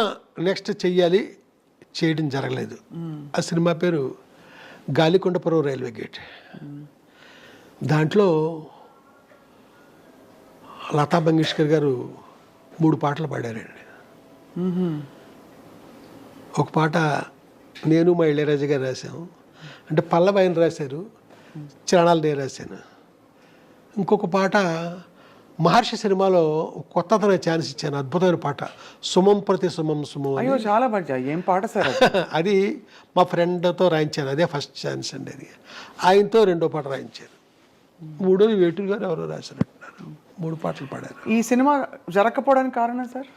నెక్స్ట్ చెయ్యాలి, చేయడం జరగలేదు. ఆ సినిమా పేరు గాలికొండపురం రైల్వే గేట్. దాంట్లో లతా మంగేష్కర్ గారు 3 పాటలు పాడారండి. ఒక పాట నేను మా ఇళయరాజా గారు రాశాము, అంటే పల్లవి ఆయన రాశారు, చరణాలు నేను రాశాను. ఇంకొక పాట మహర్షి సినిమాలో కొత్తతన ఛాన్స్ ఇచ్చాను, అద్భుతమైన పాట, సుమం ప్రతి సుమం సుమం. అయ్యో చాలా బాగా, ఏం పాట సార్ అది మా ఫ్రెండ్తో రాయించాను, అదే ఫస్ట్ ఛాన్స్ అండి. అది ఆయనతో 2వ పాట రాయించాను. 3వది వేటూరు గారు ఎవరో రాశారంటున్నారు. 3 పాటలు పాడారు. ఈ సినిమా జరగకపోవడానికి కారణం సార్?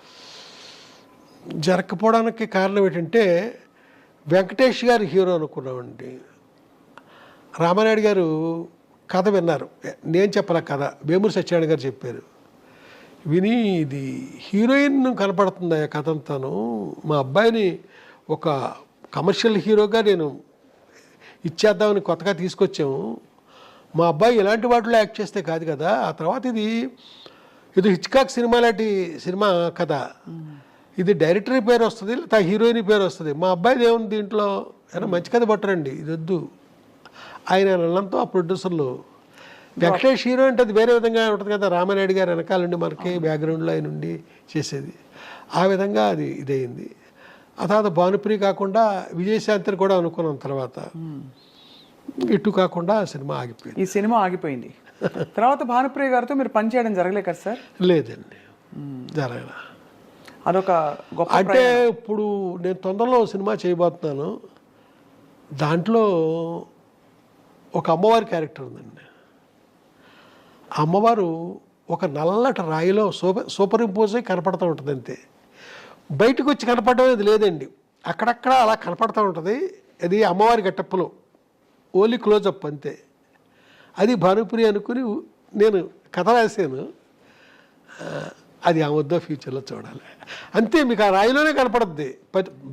జరగకపోవడానికి కారణం ఏంటంటే వెంకటేష్ గారు హీరో అనుకున్నామండి. రామానాయుడు గారు కథ విన్నారు, నేను చెప్పాల కథ, వేమూరి సత్యనారాయణ గారు చెప్పారు. విని ఇది హీరోయిన్ కనపడుతుంది ఆ కథ అంతాను, మా అబ్బాయిని ఒక కమర్షియల్ హీరోగా నేను ఇచ్చేద్దామని కొత్తగా తీసుకొచ్చాము, మా అబ్బాయి ఇలాంటి వాటిలో యాక్ట్ చేస్తే కాదు కదా. ఆ తర్వాత ఇది హిచ్కాక్ సినిమా లాంటి సినిమా కథ, ఇది డైరెక్టర్ పేరు వస్తుంది, లేదా హీరోయిన్ పేరు వస్తుంది, మా అబ్బాయిది ఏముంది దీంట్లో, అయినా మంచి కథ పట్టరండి, ఇది వద్దు ఆయన అన్నంతో ఆ ప్రొడ్యూసర్లు. వెంకటేష్ హీరో అంటే అది వేరే విధంగా ఉంటుంది కదా, రామానాయుడు గారు వెనకాలండి మనకి బ్యాక్గ్రౌండ్లో ఆయన ఉండి చేసేది, ఆ విధంగా అది ఇదయింది. ఆ తర్వాత భానుప్రియ కాకుండా విజయశాంతిని కూడా అనుకున్నాం తర్వాత, ఇటు కాకుండా సినిమా ఆగిపోయింది. ఈ సినిమా ఆగిపోయింది. తర్వాత భానుప్రియ గారితో మీరు పనిచేయడం జరగలేదు కదా సార్? లేదండి, జరగల. అదొక గొప్ప. అంటే ఇప్పుడు నేను తొందరలో సినిమా చేయబోతున్నాను, దాంట్లో ఒక అమ్మవారి క్యారెక్టర్ ఉందండి. ఆ అమ్మవారు ఒక నల్లటి రాయిలో సూపర్ ఇంపోజ్ అయి కనపడుతూ ఉంటుంది అంతే, బయటకు వచ్చి కనపడడం అనేది లేదండి, అక్కడక్కడ అలా కనపడుతూ ఉంటుంది. అది అమ్మవారి గెటప్పులో ఓన్లీ క్లోజప్ అంతే. అది భానుప్రియ అనుకుని నేను కథ రాశాను, అది ఆ వద్ద ఫ్యూచర్లో చూడాలి అంతే. మీకు ఆ రాయిలోనే కనపడుద్ది,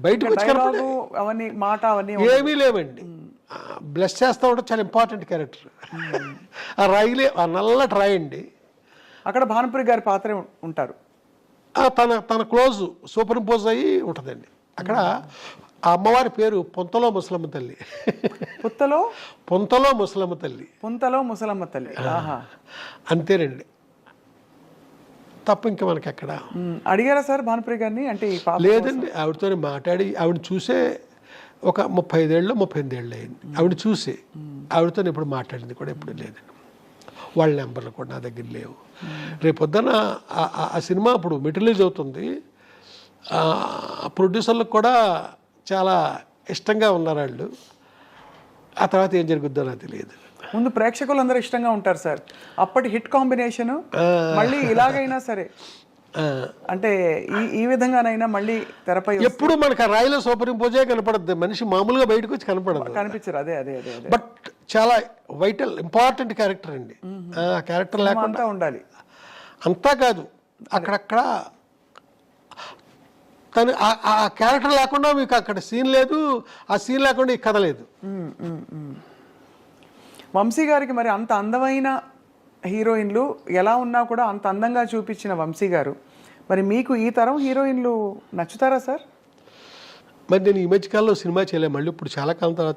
బయటకు వచ్చి కనపడే ఏమీ లేవండి. బ్లెస్ చేస్తూ ఉంటే చాలా ఇంపార్టెంట్ క్యారెక్టర్. ఆ రాయిలే, ఆ నల్లటి రాయి అండి, అక్కడ భానుప్రియ గారి పాత్ర ఉంటారు. తన క్లోజ్ సూపర్ ఇంపోజ్ అయ్యి ఉంటుందండి. అక్కడ ఆ అమ్మవారి పేరు పొంతలో ముసలమ్మ తల్లి. పొంతలో ముసలమ్మ తల్లి. పొంతలో ముసలమ్మ తల్లి. అంతేనండి, తప్ప ఇంకా మనకి ఎక్కడ. అడిగారా సార్ భానుప్రియ గారిని? అంటే లేదండి, ఆవిడతో మాట్లాడి ఆవిడ చూసే ఒక 35 ఏళ్ళు అయింది ఆవిడ చూసి. ఆవిడతో ఇప్పుడు మాట్లాడింది కూడా ఎప్పుడు లేదండి, వాళ్ళ నెంబర్లు కూడా నా దగ్గర లేవు. రేపొద్దున ఆ సినిమా ఇప్పుడు మెటీరియలైజ్ అవుతుంది, ప్రొడ్యూసర్లకు కూడా చాలా ఇష్టంగా ఉన్నారు వాళ్ళు. ఆ తర్వాత ఏం జరుగుద్దో నాకు తెలియదు. ముందు ప్రేక్షకులు అందరూ ఇష్టంగా ఉంటారు సార్, అప్పటి హిట్ కాంబినేషన్ మళ్ళీ ఇలాగైనా సరే, అంటే ఈ విధంగానైనా మళ్ళీ తెరపై ఎప్పుడు మనకు ఆ రాయిలో సూపర్ ఇంపోజే కనపడద్దు, మనిషి మామూలుగా బయటకు వచ్చి కనిపించరు. అదే బట్ చాలా వైటల్ ఇంపార్టెంట్ క్యారెక్టర్ అండి. ఆ క్యారెక్టర్ లేకుండా అంతా ఉండాలి. అంతా కాదు, అక్కడక్కడ తను ఆ క్యారెక్టర్ లేకుండా మీకు అక్కడ సీన్ లేదు, ఆ సీన్ లేకుండా ఈ కథ లేదు. వంశీ గారికి మరి అంత అందమైన హీరోయిన్లు ఎలా ఉన్నా కూడా అంత అందంగా చూపించిన వంశీ గారు, మరి మీకు ఈ తరం హీరోయిన్లు నచ్చుతారా సార్? మరి నేను ఈ మధ్యకాలంలో సినిమా చేయలేము, మళ్ళీ ఇప్పుడు చాలా కాలం తర్వాత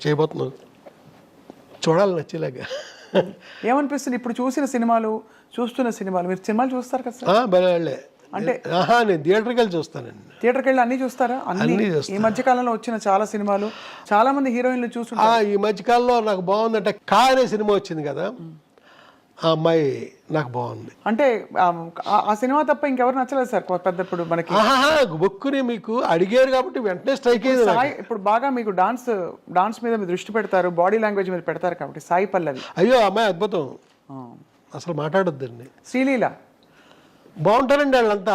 చేయబోతున్నాను, చూడాలి నచ్చేలాగా. ఏమనిపిస్తుంది ఇప్పుడు చూస్తున్న సినిమాలు మీరు సినిమాలు చూస్తారు కదా సార్? బలే అంటే నేను థియేటర్కి వెళ్ళి చూస్తానండి. థియేటర్కి వెళ్ళి అన్ని చూస్తారా? అన్ని ఈ మధ్య కాలంలో వచ్చిన చాలా సినిమాలు, చాలా మంది హీరోయిన్లు చూస్తుంటారు. ఈ మధ్యకాలంలో నాకు బాగుందంటే కా అనే సినిమా వచ్చింది కదా, ఆ అమ్మాయి నాకు బాగుంది. అంటే ఆ సినిమా తప్ప ఇంకెవరు నచ్చలేదు సార్ పెద్ద ఇప్పుడు మనకి? బొక్కుని మీకు అడిగారు కాబట్టి వెంటనే స్ట్రైక్ అయింది. ఇప్పుడు బాగా మీకు డాన్స్ మీద మీరు దృష్టి పెడతారు, బాడీ లాంగ్వేజ్ మీద పెడతారు కాబట్టి సాయి పల్లవి. అయ్యో అమ్మాయి అద్భుతం, అసలు మాట్లాడొద్దండి. శ్రీలీల బాగుంటారండి వాళ్ళంతా.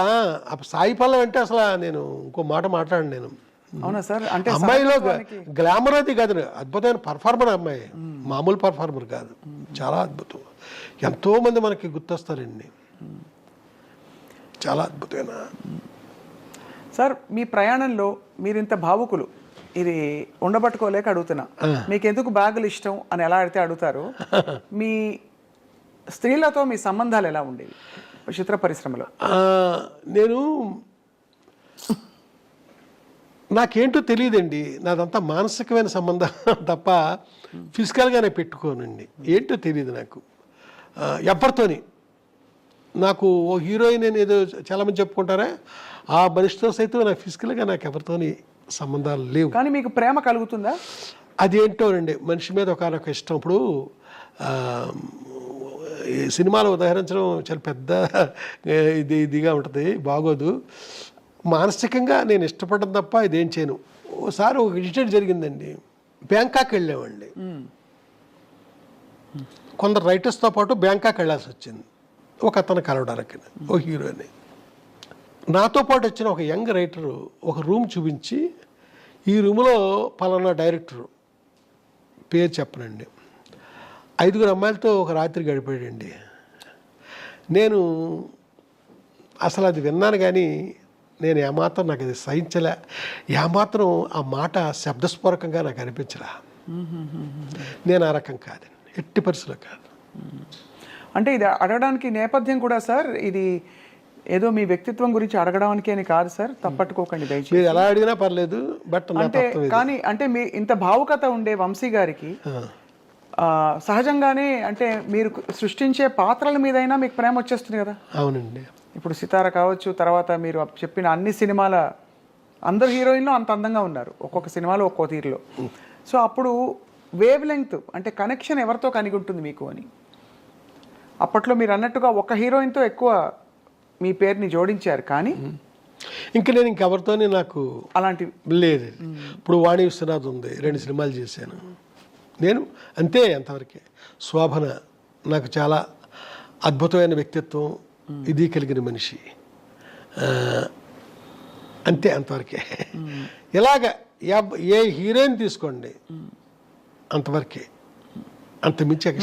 సాయి పల్లవి అంటే అసలు నేను ఇంకో మాట మాట్లాడండి నేను. అవునా సార్? అంటే అమ్మాయిలో గ్లామర్ అది కాదు, అద్భుతమైన పర్ఫార్మర్ అమ్మాయి, మామూలు పర్ఫార్మర్ కాదు, చాలా అద్భుతం. ఎంతో మంది మనకి గుర్తొస్తారండి, చాలా అద్భుతమైన. సార్ మీ ప్రయాణంలో మీరు ఇంత భావుకులు, ఇది ఉండబట్టుకోలేక అడుగుతున్నా, మీకు ఎందుకు బ్యాగులు ఇష్టం అని ఎలా అడిగితే అడుగుతారు. మీ స్త్రీలతో మీ సంబంధాలు ఎలా ఉండేవి చిత్ర పరిశ్రమలో? నేను నాకేంటో తెలియదండి, నాదంతా మానసికమైన సంబంధం తప్ప ఫిజికల్గానే పెట్టుకోనండి. ఏంటో తెలియదు నాకు ఎవరితోని. నాకు ఓ హీరోయిన్ అని ఏదో చాలామంది చెప్పుకుంటారా, ఆ మనిషితో సైతం నాకు ఫిజికల్గా నాకు ఎవరితోని సంబంధాలు లేవు. కానీ మీకు ప్రేమ కలుగుతుందా? అదేంటో అండి, మనిషి మీద ఒక ఇష్టం. ఇప్పుడు ఈ సినిమాలు ఉదాహరించడం చాలా పెద్ద ఇదిగా ఉంటుంది, బాగోదు. మానసికంగా నేను ఇష్టపడడం తప్ప ఇదేం చేయను. ఓసారి ఒక ఇన్సిడెంట్ జరిగిందండి, బ్యాంకాక్ వెళ్ళామండి. కొందరు రైటర్స్తో పాటు బ్యాంకాక్ వెళ్ళాల్సి వచ్చింది ఒక అతను కలవడానికి, ఓ హీరోని. నాతో పాటు వచ్చిన ఒక యంగ్ రైటరు ఒక రూమ్ చూపించి, ఈ రూమ్లో పలానా డైరెక్టరు పేరు చెప్పనండి, 5 అమ్మాయిలతో ఒక రాత్రి గడిపాడండి. నేను అసలు అది విన్నాను కానీ నేను ఏమాత్రం నాకు అది సహించలే, ఏమాత్రం ఆ మాట శబ్దస్ఫోరకంగా నాకు అనిపించలే. నేను ఆ రకం కాదండి, ఎట్టి పరిస్థితుల్లో కాదు. అంటే ఇది అడగడానికి నేపథ్యం కూడా సార్, ఇది ఏదో మీ వ్యక్తిత్వం గురించి అడగడానికి అని కాదు సార్, తప్పట్టుకోకండి దయచేసి. మీరు ఎలా అడిగినా పర్లేదు, బట్ అంటే కానీ అంటే మీ ఇంత భావుకత ఉండే వంశీ గారికి సహజంగానే అంటే మీరు సృష్టించే పాత్రల మీదైనా మీకు ప్రేమ వచ్చేస్తుంది కదా? అవునండి. ఇప్పుడు సితార కావచ్చు, తర్వాత మీరు చెప్పిన అన్ని సినిమాల అందరు హీరోయిన్లు అంత అందంగా ఉన్నారు, ఒక్కొక్క సినిమాలో ఒక్కో తీరులో. సో అప్పుడు వేవ్ లెంగ్త్ అంటే కనెక్షన్ ఎవరితో కలిగి ఉంటుంది మీకు అని? అప్పట్లో మీరు అన్నట్టుగా ఒక హీరోయిన్తో ఎక్కువ మీ పేరుని జోడించారు, కానీ ఇంకా నేను ఇంకెవరితోనే నాకు అలాంటి లేదు. ఇప్పుడు వాణి విశ్వనాథ్ ఉంది, 2 సినిమాలు చేశాను నేను, అంతే, అంతవరకే. శోభన నాకు చాలా అద్భుతమైన వ్యక్తిత్వం, ఇది కలిగిన మనిషి, అంతే, అంతవరకే. ఇలాగ ఏ హీరోయిన్ తీసుకోండి అంతవరకే, అంత మించి.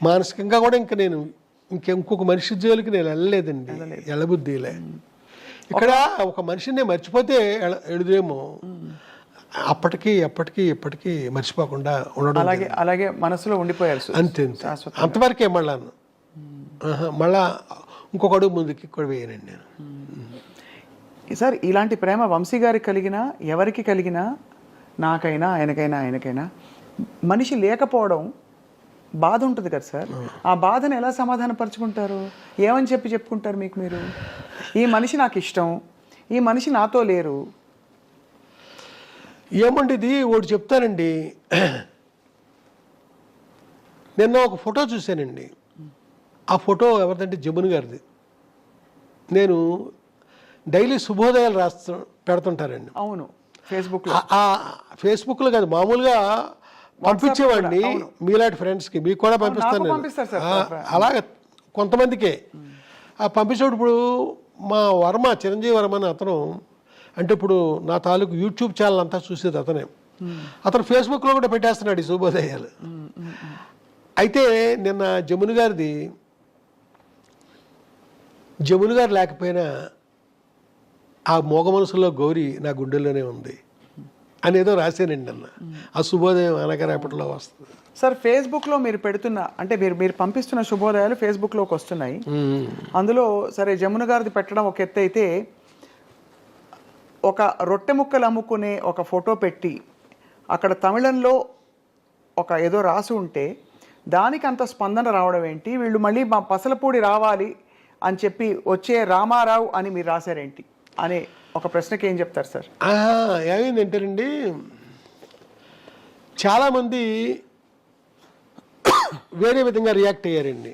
మానసికంగా కూడా ఇంకా నేను ఇంకొక మనిషి జోలికి నేను వెళ్ళలేదండి, ఎళ్ళబుద్ధిలే. ఇక్కడ ఒక మనిషిని మర్చిపోతే ఎడుదేమో, అప్పటికి ఎప్పటికీ మర్చిపోకుండా ఉండడం, అలాగే మనసులో ఉండిపోయారు అంతే, అంతవరకే. మళ్ళా ఇంకొక అడుగు ముందుకి కూడా వేయనండి నేను. సార్ ఇలాంటి ప్రేమ వంశీ గారికి కలిగినా ఎవరికి కలిగినా, నాకైనా ఆయనకైనా మనిషి లేకపోవడం బాధ ఉంటుంది కదా సార్. ఆ బాధను ఎలా సమాధానపరుచుకుంటారు? ఏమని చెప్పుకుంటారు మీకు మీరు? ఈ మనిషి నాకు ఇష్టం, ఈ మనిషి నాతో లేరు. ఏమండి ఇది ఒకటి చెప్తానండి, నిన్న ఒక ఫోటో చూశానండి. ఆ ఫోటో ఎవరిదంటే జమున్ గారిది. నేను డైలీ శుభోదయాలు పెడుతుంటారండి. అవును, ఫేస్బుక్లో కాదు, మామూలుగా పంపించేవాడిని మీలాంటి ఫ్రెండ్స్కి, మీకు కూడా పంపిస్తాను. అలాగే కొంతమందికే పంపించేటప్పుడు ఇప్పుడు మా చిరంజీవి వర్మ అని అతను, అంటే ఇప్పుడు నా తాలూకు యూట్యూబ్ ఛానల్ అంతా చూసేది అతనే. అతను ఫేస్బుక్లో కూడా పెట్టేస్తున్నాడు ఈ శుభోదయాలు. అయితే నిన్న జమున గారు లేకపోయినా ఆ మోగ మనసులో గౌరీ నా గుండెల్లోనే ఉంది అనేదో రాశానండి నిన్న. ఆ శుభోదయం అనగా రేపటిలో వస్తుంది. సార్ ఫేస్బుక్లో మీరు పెడుతున్న అంటే మీరు పంపిస్తున్న శుభోదయాలు ఫేస్బుక్లోకి వస్తున్నాయి. అందులో సరే జమున గారిది పెట్టడం ఒక ఎత్తు అయితే, ఒక రొట్టె ముక్కలు అమ్ముకునే ఒక ఫోటో పెట్టి అక్కడ తమిళంలో ఒక ఏదో రాసి ఉంటే దానికి అంత స్పందన రావడం ఏంటి? వీళ్ళు మళ్ళీ మా పసలపూడి రావాలి అని చెప్పి వచ్చే రామారావు అని మీరు రాశారేంటి అనే ఒక ప్రశ్నకి ఏం చెప్తారు సార్? ఏమైందంటేనండి, చాలామంది వేరే విధంగా రియాక్ట్ అయ్యారండి.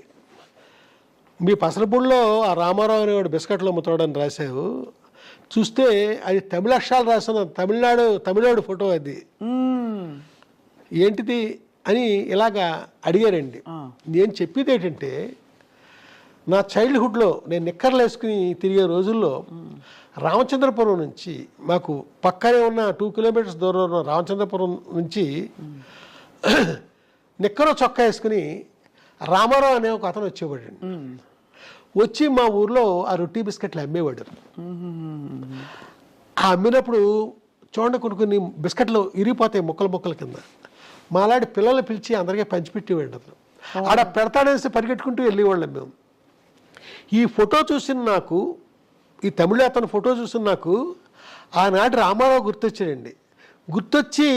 మీ పసలపూడిలో ఆ రామారావు అనేవాడు బిస్కెట్లు అమ్ముతాడని రాశావు, చూస్తే అది తమిళ అక్షరాలు రాసిన తమిళనాడు ఫోటో అది ఏంటిది అని ఇలాగా అడిగారండి. నేను చెప్పేది ఏంటంటే, నా చైల్డ్హుడ్లో నేను నిక్కర్లు వేసుకుని తిరిగే రోజుల్లో రామచంద్రపురం నుంచి మాకు పక్కనే ఉన్న 2 కిలోమీటర్స్ దూరంలో ఉన్న రామచంద్రపురం నుంచి నిక్కరో చొక్కా వేసుకుని రామారావు అనే ఒక అతను వచ్చేవాడు. వచ్చి మా ఊర్లో ఆ రొట్టి బిస్కెట్లు అమ్మేవాడు. ఆ అమ్మినప్పుడు చూడండి కొన్ని బిస్కెట్లు ఇరిగిపోతాయి ముక్కల కింద. మాలాంటి పిల్లల్ని పిలిచి అందరికీ పంచిపెట్టేవాడు అతను. ఆడ పెడతాడేసి పరిగెట్టుకుంటూ వెళ్ళేవాళ్ళం మేము. ఈ ఫోటో చూసిన నాకు, ఈ తమిళ అతను ఫోటో చూసిన నాకు ఆనాటి రామారావు గుర్తొచ్చాడండి. గుర్తొచ్చి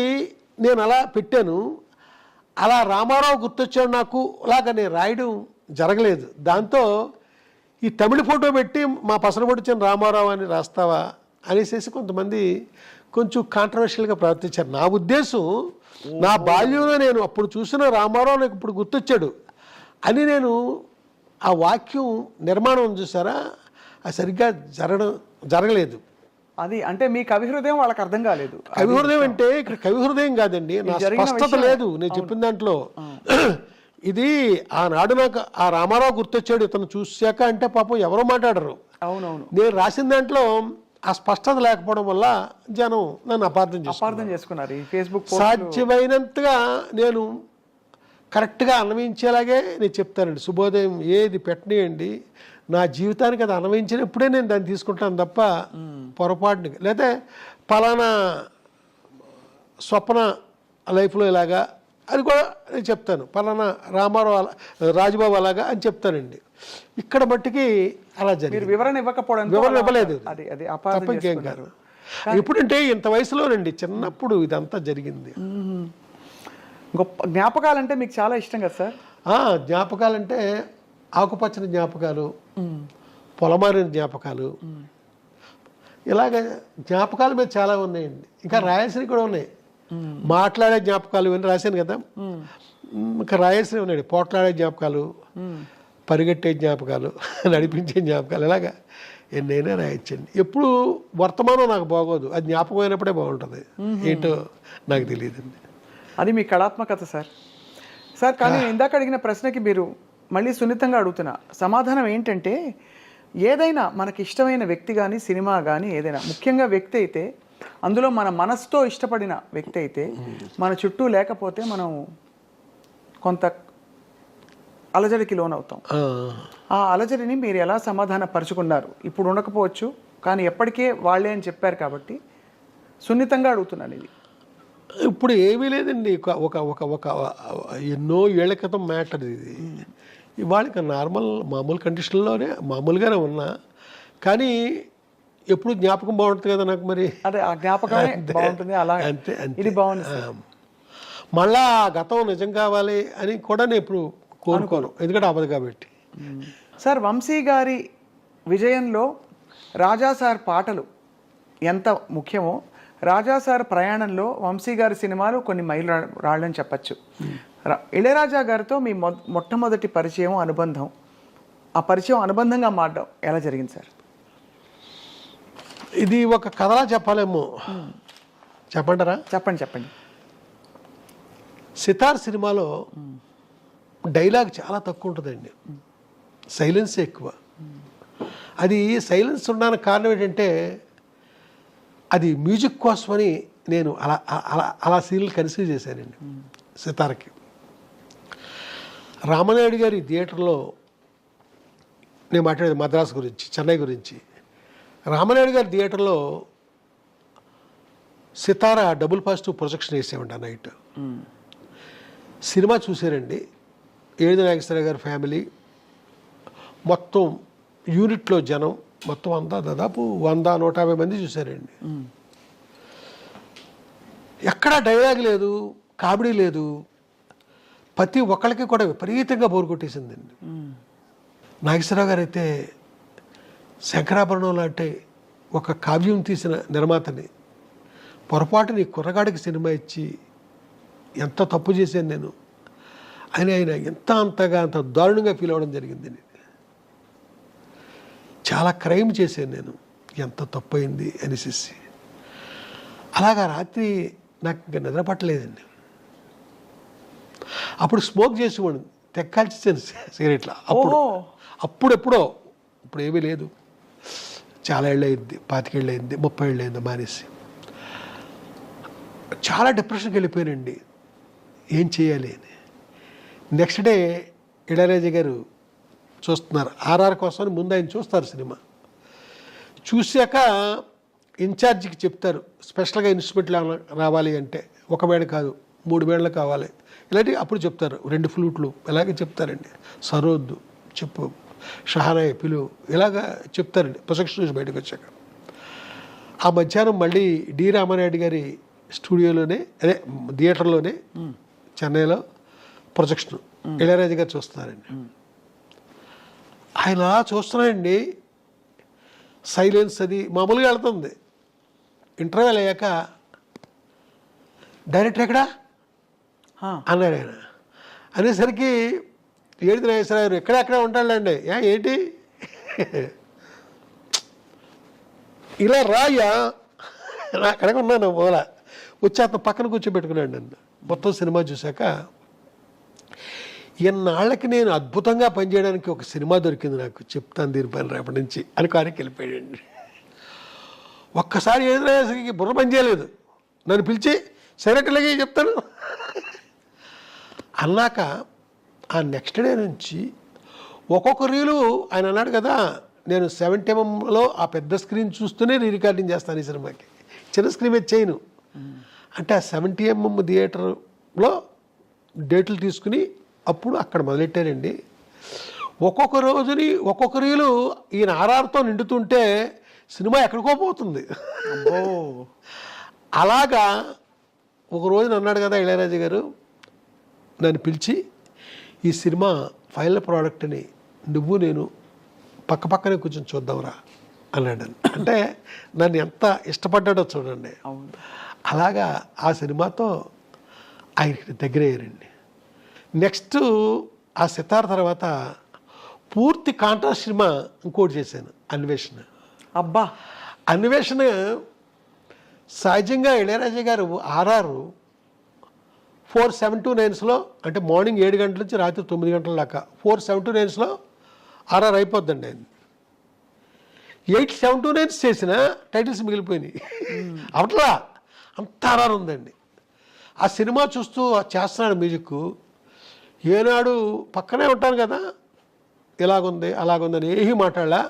నేను అలా పెట్టాను. అలా రామారావు గుర్తొచ్చాడు నాకు, అలాగా నేను రాయడం జరగలేదు. దాంతో ఈ తమిళ ఫోటో పెట్టి మా పసరపొడిచిన రామారావు అని రాస్తావా అనేసి కొంతమంది కొంచెం కాంట్రవర్షియల్గా ప్రవర్తించారు. నా ఉద్దేశం, నా బాల్యంలో నేను అప్పుడు చూసిన రామారావు నాకు ఇప్పుడు గుర్తొచ్చాడు అని నేను ఆ వాక్యం నిర్మాణం చూసారా, అది సరిగ్గా జరగలేదు. అది అంటే మీ కవి హృదయం వాళ్ళకి అర్థం కాలేదు. కవి హృదయం అంటే ఇక్కడ కవి హృదయం కాదండి, నా స్పష్టత లేదు నేను చెప్పిన దాంట్లో. ఇది ఆనాడు నాకు ఆ రామారావు గుర్తొచ్చాడు ఇతను చూశాక అంటే పాపం ఎవరో మాట్లాడరు. అవునవును. నేను రాసిన దాంట్లో ఆ స్పష్టత లేకపోవడం వల్ల జనం నన్ను అపార్థం చేసుకున్నారు. ఈ ఫేస్బుక్ సాధ్యమైనంతగా నేను కరెక్ట్గా అన్వయించేలాగే నేను చెప్తానండి. శుభోదయం ఏది పెట్టనియండి, నా జీవితానికి అది అన్వయించినప్పుడే నేను దాన్ని తీసుకుంటాను తప్ప పొరపాటుని, లేకపోతే పలానా స్వప్న లైఫ్లో ఇలాగా అది కూడా నేను చెప్తాను, పలానా రామారావు రాజబాబు అలాగా అని చెప్తానండి. ఇక్కడ మట్టికి అలా జరిగింది. వివరణ ఇవ్వలేదు. తప్ప ఇంకేం కాదు. ఎప్పుడంటే ఇంత వయసులోనండి, చిన్నప్పుడు ఇదంతా జరిగింది. గొప్ప జ్ఞాపకాలంటే మీకు చాలా ఇష్టం కదా సార్? జ్ఞాపకాలంటే ఆకుపచ్చని జ్ఞాపకాలు, పొలమారిన జ్ఞాపకాలు, ఇలాగ జ్ఞాపకాలు మీద చాలా ఉన్నాయండి. ఇంకా రాయాల్సినవి కూడా ఉన్నాయి. మాట్లాడే జ్ఞాపకాలు ఇవన్నీ రాశాను కదా, ఇంకా రాయాల్సినవి ఉన్నాయండి. పోట్లాడే జ్ఞాపకాలు, పరిగెట్టే జ్ఞాపకాలు, నడిపించే జ్ఞాపకాలు, ఇలాగా ఎన్నైనా రాయొచ్చండి. ఎప్పుడు వర్తమానం నాకు బాగోదు, అది జ్ఞాపకం అయినప్పుడే బాగుంటుంది. ఏంటో నాకు తెలియదండి. అది మీ కళాత్మకత సార్. సార్ కానీ ఇందాక అడిగిన ప్రశ్నకి మీరు మళ్ళీ సున్నితంగా అడుగుతున్నా సమాధానం ఏంటంటే, ఏదైనా మనకి ఇష్టమైన వ్యక్తి కానీ సినిమా కానీ ఏదైనా, ముఖ్యంగా వ్యక్తి అయితే అందులో మన మనసుతో ఇష్టపడిన వ్యక్తి అయితే మన చుట్టూ లేకపోతే మనం కొంత అలజడికి లోనవుతాం. ఆ అలజడిని మీరు ఎలా సమాధాన పరుచుకున్నారు? ఇప్పుడు ఉండకపోవచ్చు కానీ ఎప్పటికే వాళ్ళే అని చెప్పారు కాబట్టి సున్నితంగా అడుగుతున్నాను. ఇది ఇప్పుడు ఏమీ లేదండి, ఒక ఒక ఒక ఎన్నో ఏళ్ల క్రితం మ్యాటర్ ఇది. ఇవాళ మామూలు కండిషన్లోనే మామూలుగానే ఉన్నా, కానీ ఎప్పుడు జ్ఞాపకం బాగుంటుంది కదా నాకు. మరి అదే ఆ జ్ఞాపకమే బాగుంటుంది. అలా అంతే, ఇది బాగుంది. మళ్ళా గతం నిజం కావాలి అని కూడా నేను ఇప్పుడు కోరుకోను, ఎందుకంటే అవ్వదు కాబట్టి. సార్ వంశీ గారి విజయంలో రాజా సార్ పాటలు ఎంత ముఖ్యమో, రాజా సార్ ప్రయాణంలో వంశీ గారి సినిమాలు కొన్ని మైలు రాళ్ళని చెప్పచ్చు. ఇళయరాజా గారితో మీ మొట్టమొదటి పరిచయం, అనుబంధం, ఆ పరిచయం అనుబంధంగా మారడం ఎలా జరిగింది సార్? ఇది ఒక కథలా చెప్పాలేమో, చెప్పంటారా? చెప్పండి. సితార్ సినిమాలో డైలాగ్ చాలా తక్కువ ఉంటుందండి, సైలెన్స్ ఎక్కువ. అది సైలెన్స్ ఉండడానికి కారణం ఏంటంటే, అది మ్యూజిక్ కోసమని నేను అలా అలా అలా సీన్లు కన్సీవ్ చేశానండి సితారకి. రామనాయుడు గారి థియేటర్లో నేను మాట్లాడేది మద్రాసు గురించి, చెన్నై గురించి. రామనాయుడు గారి థియేటర్లో సితార డబుల్ పాజిటివ్ ప్రొజెక్షన్ వేసామండి ఆ నైట్. సినిమా చూసారండి. ఏడు నాగేశ్వరరావు గారి ఫ్యామిలీ మొత్తం యూనిట్లో జనం మొత్తం అంతా దాదాపు 100-150 మంది చూశారండి. ఎక్కడా డైలాగ్ లేదు, కామెడీ లేదు. ప్రతి ఒక్కరికి కూడా విపరీతంగా బోరు కొట్టేసిందండి. నాగేశ్వరరావు గారు అయితే శంకరాభరణం లాంటి ఒక కావ్యం తీసిన నిర్మాతని పొరపాటుని కుర్రగాడికి సినిమా ఇచ్చి ఎంత తప్పు చేశాను నేను అని ఆయన అంత దారుణంగా ఫీల్ అవ్వడం జరిగిందండి. చాలా క్రైమ్ చేశాను నేను, ఎంత తప్పు అయింది అనేసి. అలాగా రాత్రి నాకు ఇంకా నిద్ర పట్టలేదండి. అప్పుడు స్మోక్ చేసేవాడు, తెక్కాల్చేసాను సిగరెట్లు. అప్పుడెప్పుడో, ఇప్పుడు ఏమీ లేదు, చాలా ఏళ్ళు అయింది, 25 ఏళ్ళు అయింది, 30 ఏళ్ళు అయింది మానేసి. చాలా డిప్రెషన్కి వెళ్ళిపోయానండి, ఏం చేయాలి అని. నెక్స్ట్ డే ఇళయరాజా గారు చూస్తున్నారు, ఆర్ఆర్ కోసం ముందు ఆయన చూస్తారు సినిమా. చూశాక ఇన్ఛార్జికి చెప్తారు, స్పెషల్గా ఇన్స్ట్రుమెంట్లు రావాలి అంటే 1 బ్యాండ్ కాదు 3 బ్యాండ్లు కావాలి ఇలాంటివి అప్పుడు చెప్తారు. 2 ఫ్లూట్లు ఇలాగే చెప్తారండి. సరోద్దు చెప్పు, షహానాయ్ పిలు, ఇలాగా చెప్తారండి ప్రొజెక్షన్ నుంచి బయటకు వచ్చాక. ఆ మధ్యాహ్నం మళ్ళీ డి రామానాయుడు గారి స్టూడియోలోనే, అదే థియేటర్లోనే చెన్నైలో ప్రొజెక్షన్ ఇళయరాజా గారు చూస్తున్నారండి. ఆయన చూస్తున్నారండి, సైలెన్స్ అది మామూలుగా వెళ్తుంది. ఇంటర్వెల్ అయ్యాక డైరెక్టర్ ఎక్కడా అన్నాడు ఆయన. అనేసరికి ఏడు నాగేశ్వరరావు గారు ఎక్కడెక్కడ ఉంటాడండి. ఏంటి ఇలా రాయ్యా, అక్కడికి ఉన్నాను పోల వచ్చి అతను పక్కన కూర్చోబెట్టుకున్నాడు నన్ను. మొత్తం సినిమా చూశాక ఎన్నాళ్ళకి నేను అద్భుతంగా పనిచేయడానికి ఒక సినిమా దొరికింది నాకు, చెప్తాను దీనిపైన రేపటి నుంచి అని కారికి వెళ్ళిపోయాడండి. ఒక్కసారి ఏదైనా బుర్ర పని చేయలేదు, నన్ను పిలిచి సెక్రటరీలకి చెప్తాను అన్నాక ఆ నెక్స్ట్ డే నుంచి ఒక్కొక్క రీలు ఆయన అన్నాడు కదా, నేను 70mm ఆ పెద్ద స్క్రీన్ చూస్తూనే రికార్డింగ్ చేస్తాను ఈ సినిమాకి, చిన్న స్క్రీన్ మీద చేయను అంటే. ఆ 70mm థియేటర్లో డేట్లు తీసుకుని అప్పుడు అక్కడ మొదలెట్టారండి. ఒక్కొక్క రోజుని ఒక్కొక్క రీలు ఈయన ఆర్ఆర్తో నిండుతుంటే సినిమా ఎక్కడికో పోతుంది. అలాగా ఒక రోజున అన్నాడు కదా ఇళయరాజా గారు, నన్ను పిలిచి ఈ సినిమా ఫైనల్ ప్రోడక్ట్ని నువ్వు నేను పక్కనే కూర్చొని చూద్దాంరా అన్నాడు. అంటే నన్ను ఎంత ఇష్టపడ్డాడో చూడండి. అలాగా ఆ సినిమాతో ఆయనకి దగ్గర అయ్యారండి. నెక్స్ట్ ఆ సితార్ తర్వాత పూర్తి కాంట్రాస్ట్ సినిమా ఇంకోటి చేశాను, అన్వేషణ. అబ్బా, అన్వేషణ సహజంగా ఇళయరాజా గారు ఆర్ఆర్ 4:7-9 అంటే మార్నింగ్ 7 గంటల నుంచి రాత్రి 9 గంటల దాకా 4:7-9 ఆర్ఆర్ అయిపోద్దండి. ఆయన 8:7-9 చేసిన టైటిల్స్ మిగిలిపోయినాయి. అవట్లా అంత ఆర్ఆర్ ఉందండి. ఆ సినిమా చూస్తూ చేస్తున్నాడు మ్యూజిక్. ఏనాడు పక్కనే ఉంటాను కదా, ఇలాగుంది అలాగుందని ఏమీ మాట్లాడలా,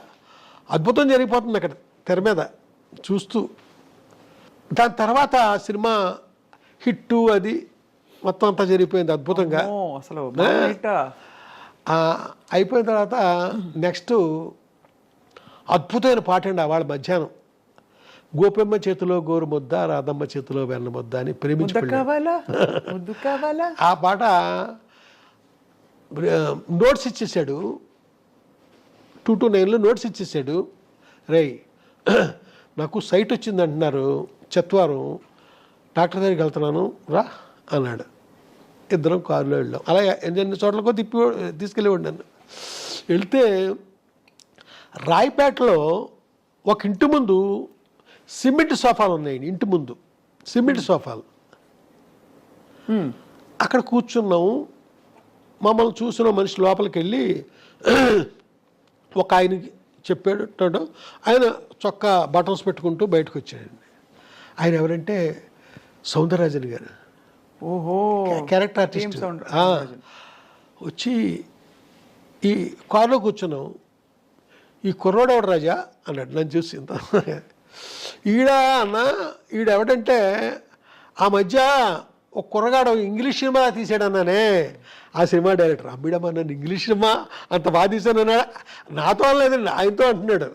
అద్భుతం జరిగిపోతుంది అక్కడ తెర మీద చూస్తూ. దాని తర్వాత సినిమా హిట్టు అది మొత్తం అంతా జరిగిపోయింది అద్భుతంగా. అసలు అయిపోయిన తర్వాత నెక్స్ట్ అద్భుతమైన పాట అండి. వాళ్ళ మధ్యాహ్నం గోపెమ్మ చేతిలో గోరు ముద్ద, రాధమ్మ చేతిలో వెన్న ముద్ద అని ప్రేమించుకోవాలా ఆ పాట నోట్స్ ఇచ్చేసాడు. 2 to 9 నోట్స్ ఇచ్చేసాడు. రేయ్ నాకు సైట్ వచ్చింది అంటున్నారు చెత్వారం, డాక్టర్ దగ్గరికి వెళ్తున్నాను రా అన్నాడు. ఇద్దరం కారులో వెళ్ళాం. అలా ఎన్ని చోట్లకో తీసుకెళ్ళేవాడు నన్ను. వెళ్తే రాయపేటలో ఒక ఇంటి ముందు సిమెంట్ సోఫాలు ఉన్నాయండి. ఇంటి ముందు సిమెంట్ సోఫాలు. అక్కడ కూర్చున్నాము. మమ్మల్ని చూసిన మనిషి లోపలికి వెళ్ళి ఒక ఆయనకి చెప్పాడు. ఆయన చొక్కా బటన్స్ పెట్టుకుంటూ బయటకు వచ్చాడండి. ఆయన ఎవరంటే సౌందరరాజన్ గారు ఓహో క్యారెక్టర్ ఆర్టిస్ట్ sound. వచ్చి ఈ కారులో కూర్చున్నాం. ఈ కుర్రోడెవడు రాజా అన్నాడు నన్ను చూసి. ఇంత ఈడ అన్న ఈడెవడంటే ఆ మధ్య ఒక కుర్రగాడు ఇంగ్లీష్ సినిమా తీసాడన్నానే, ఆ సినిమా డైరెక్టర్. అమ్మిడమ్మా నన్ను ఇంగ్లీష్ సినిమా అంత బాగా తీసాను అన్నాడు. నాతో లేదండి, ఆయనతో అంటున్నాడు.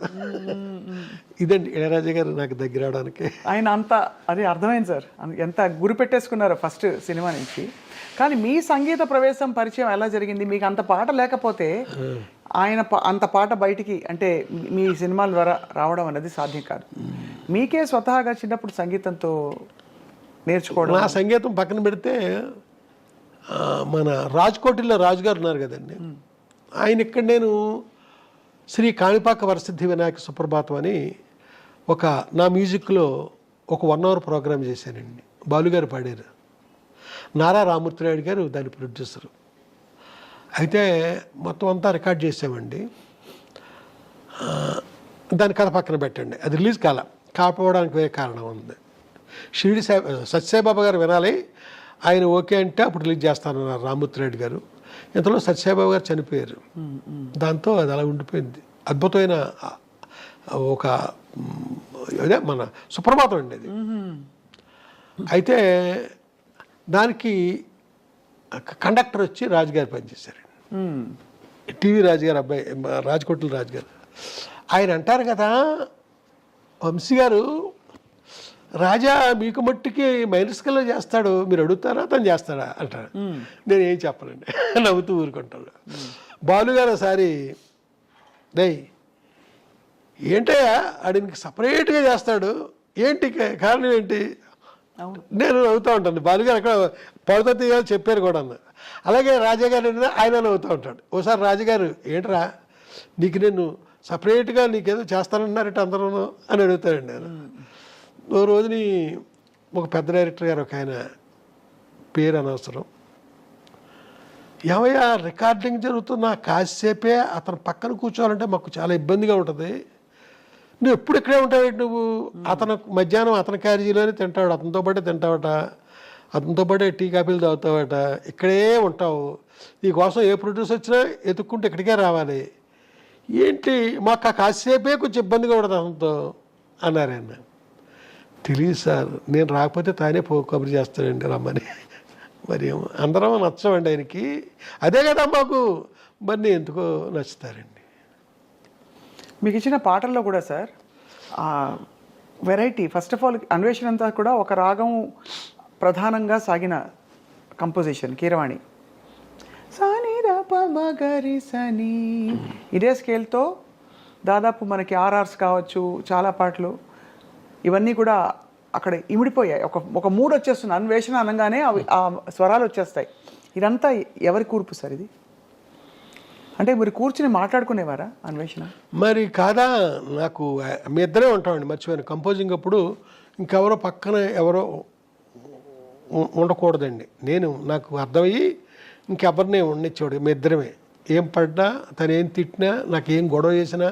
ఇదండి ఇళయరాజా గారు నాకు దగ్గర అవడానికి. ఆయన అంత అది అర్థమైంది సార్, ఎంత గురి పెట్టేసుకున్నారో ఫస్ట్ సినిమా నుంచి. కానీ మీ సంగీత ప్రవేశం పరిచయం ఎలా జరిగింది? మీకు అంత పాట లేకపోతే ఆయన అంత పాట బయటికి అంటే మీ సినిమాల ద్వారా రావడం అనేది సాధ్యం కాదు. మీకే స్వతహాగా చిన్నప్పుడు సంగీతంతో నేర్చుకోవడం. నా సంగీతం పక్కన పెడితే మన రాజ్కోటిలో రాజుగారు ఉన్నారు కదండి, ఆయన ఇక్కడ నేను శ్రీ కాణిపాక వరసిద్ధి వినాయక సుప్రభాతం అని ఒక నా మ్యూజిక్లో ఒక 1 hour ప్రోగ్రామ్ చేశానండి. బాలుగారు పాడారు, నారా రామూర్తిరాయుడు గారు దాని ప్రొడ్యూసరు. అయితే మొత్తం అంతా రికార్డ్ చేసామండి. దాని కథ పక్కన పెట్టండి, అది రిలీజ్ కాకపోవడానికి వేరే కారణం ఉంది. షిరిడి సత్యసాయిబాబా గారు వినాలి, ఆయన ఓకే అంటే అప్పుడు రిలీజ్ చేస్తానన్నారు రామూర్తిరాయుడు గారు. ఇంతలో సత్యసాయిబాబా గారు చనిపోయారు. దాంతో అది అలా ఉండిపోయింది. అద్భుతమైన ఒక అదే మన సుప్రభాతం అండి అది. అయితే దానికి కండక్టర్ వచ్చి రాజుగారు పనిచేశారు. టీవీ రాజుగారు అబ్బాయి, రాజకోట్ల రాజుగారు. ఆయన అంటారు కదా, వంశీ గారు రాజా మీకు మట్టికి మైనర్ స్కేల్లో చేస్తాడు, మీరు అడుగుతారా తను చేస్తాడా అంటారు. నేను ఏం చెప్పనండి, నవ్వుతూ ఊరుకుంటాను. బాలుగారు ఒకసారి దయ్ ఏంటయ్యా ఆడికి సపరేట్గా చేస్తాడు ఏంటి కారణం ఏంటి, నేను నవ్వుతూ ఉంటాను. బాలుగారు అక్కడ పడత తీయాలి చెప్పారు కూడా అన్న. అలాగే రాజాగారు ఆయన నవ్వుతూ ఉంటాడు. ఓసారి రాజుగారు ఏంట్రా నీకు నేను సపరేట్గా నీకేదో చేస్తానన్నారంటే అందరూ అని అడుగుతాడండి. నేను ఓ రోజుని ఒక పెద్ద డైరెక్టర్ గారు ఒక ఆయన పేరు అనవసరం, ఏమయ్యా రికార్డింగ్ జరుగుతున్న కాసేపే అతను పక్కన కూర్చోవాలంటే మాకు చాలా ఇబ్బందిగా ఉంటుంది, నువ్వు ఎప్పుడు ఇక్కడే ఉంటావేంటి నువ్వు, అతను మధ్యాహ్నం అతని క్యారేజీలోనే తింటాడు, అతనితో పాటే తింటావట, అతనితో పాటే టీ కాఫీలు తాగుతావట, ఇక్కడే ఉంటావు, నీకోసం ఏ ప్రొడ్యూసర్ వచ్చినా ఎత్తుక్కుంటే ఇక్కడికే రావాలి, ఏంటి మాకు కాసేపే కొంచెం ఇబ్బందిగా ఉండదు అతనితో అన్నారు ఆయన. తెలియదు సార్, నేను రాకపోతే తానే కబురు చేస్తాడండి రమ్మని. మరి అందరం నచ్చమండి ఆయనకి, అదే కదా మాకు, మరి నేను ఎందుకో నచ్చుతారండి. మీకు ఇచ్చిన పాటల్లో కూడా sir variety, first of all అన్వేషణ అంతా కూడా ఒక రాగం ప్రధానంగా సాగిన కంపోజిషన్ కీరవాణి. సని రప మగరి సని ఇదే స్కేల్తో దాదాపు మనకి ఆర్ఆర్స్ కావచ్చు, చాలా పాటలు ఇవన్నీ కూడా అక్కడ ఇమిడిపోయాయి. ఒక మూడ్ వచ్చేస్తుంది, అన్వేషణ అనగానే అవి ఆ స్వరాలు వచ్చేస్తాయి. ఇదంతా ఎవరి కూర్పు సార్ ఇది? అంటే మీరు కూర్చుని మాట్లాడుకునేవారా అన్వేషణ? మరి కాదా, నాకు మీ ఇద్దరే ఉంటామండి, మర్చిపోయాను. కంపోజింగ్ అప్పుడు ఇంకెవరో పక్కన ఎవరో ఉండకూడదండి. నాకు అర్థమయ్యి ఇంకెవరినే ఉండనిచ్చేవాడు, మీ ఇద్దరమే. ఏం పడ్డా, తను ఏం తిట్టినా, నాకు ఏం గొడవ చేసినా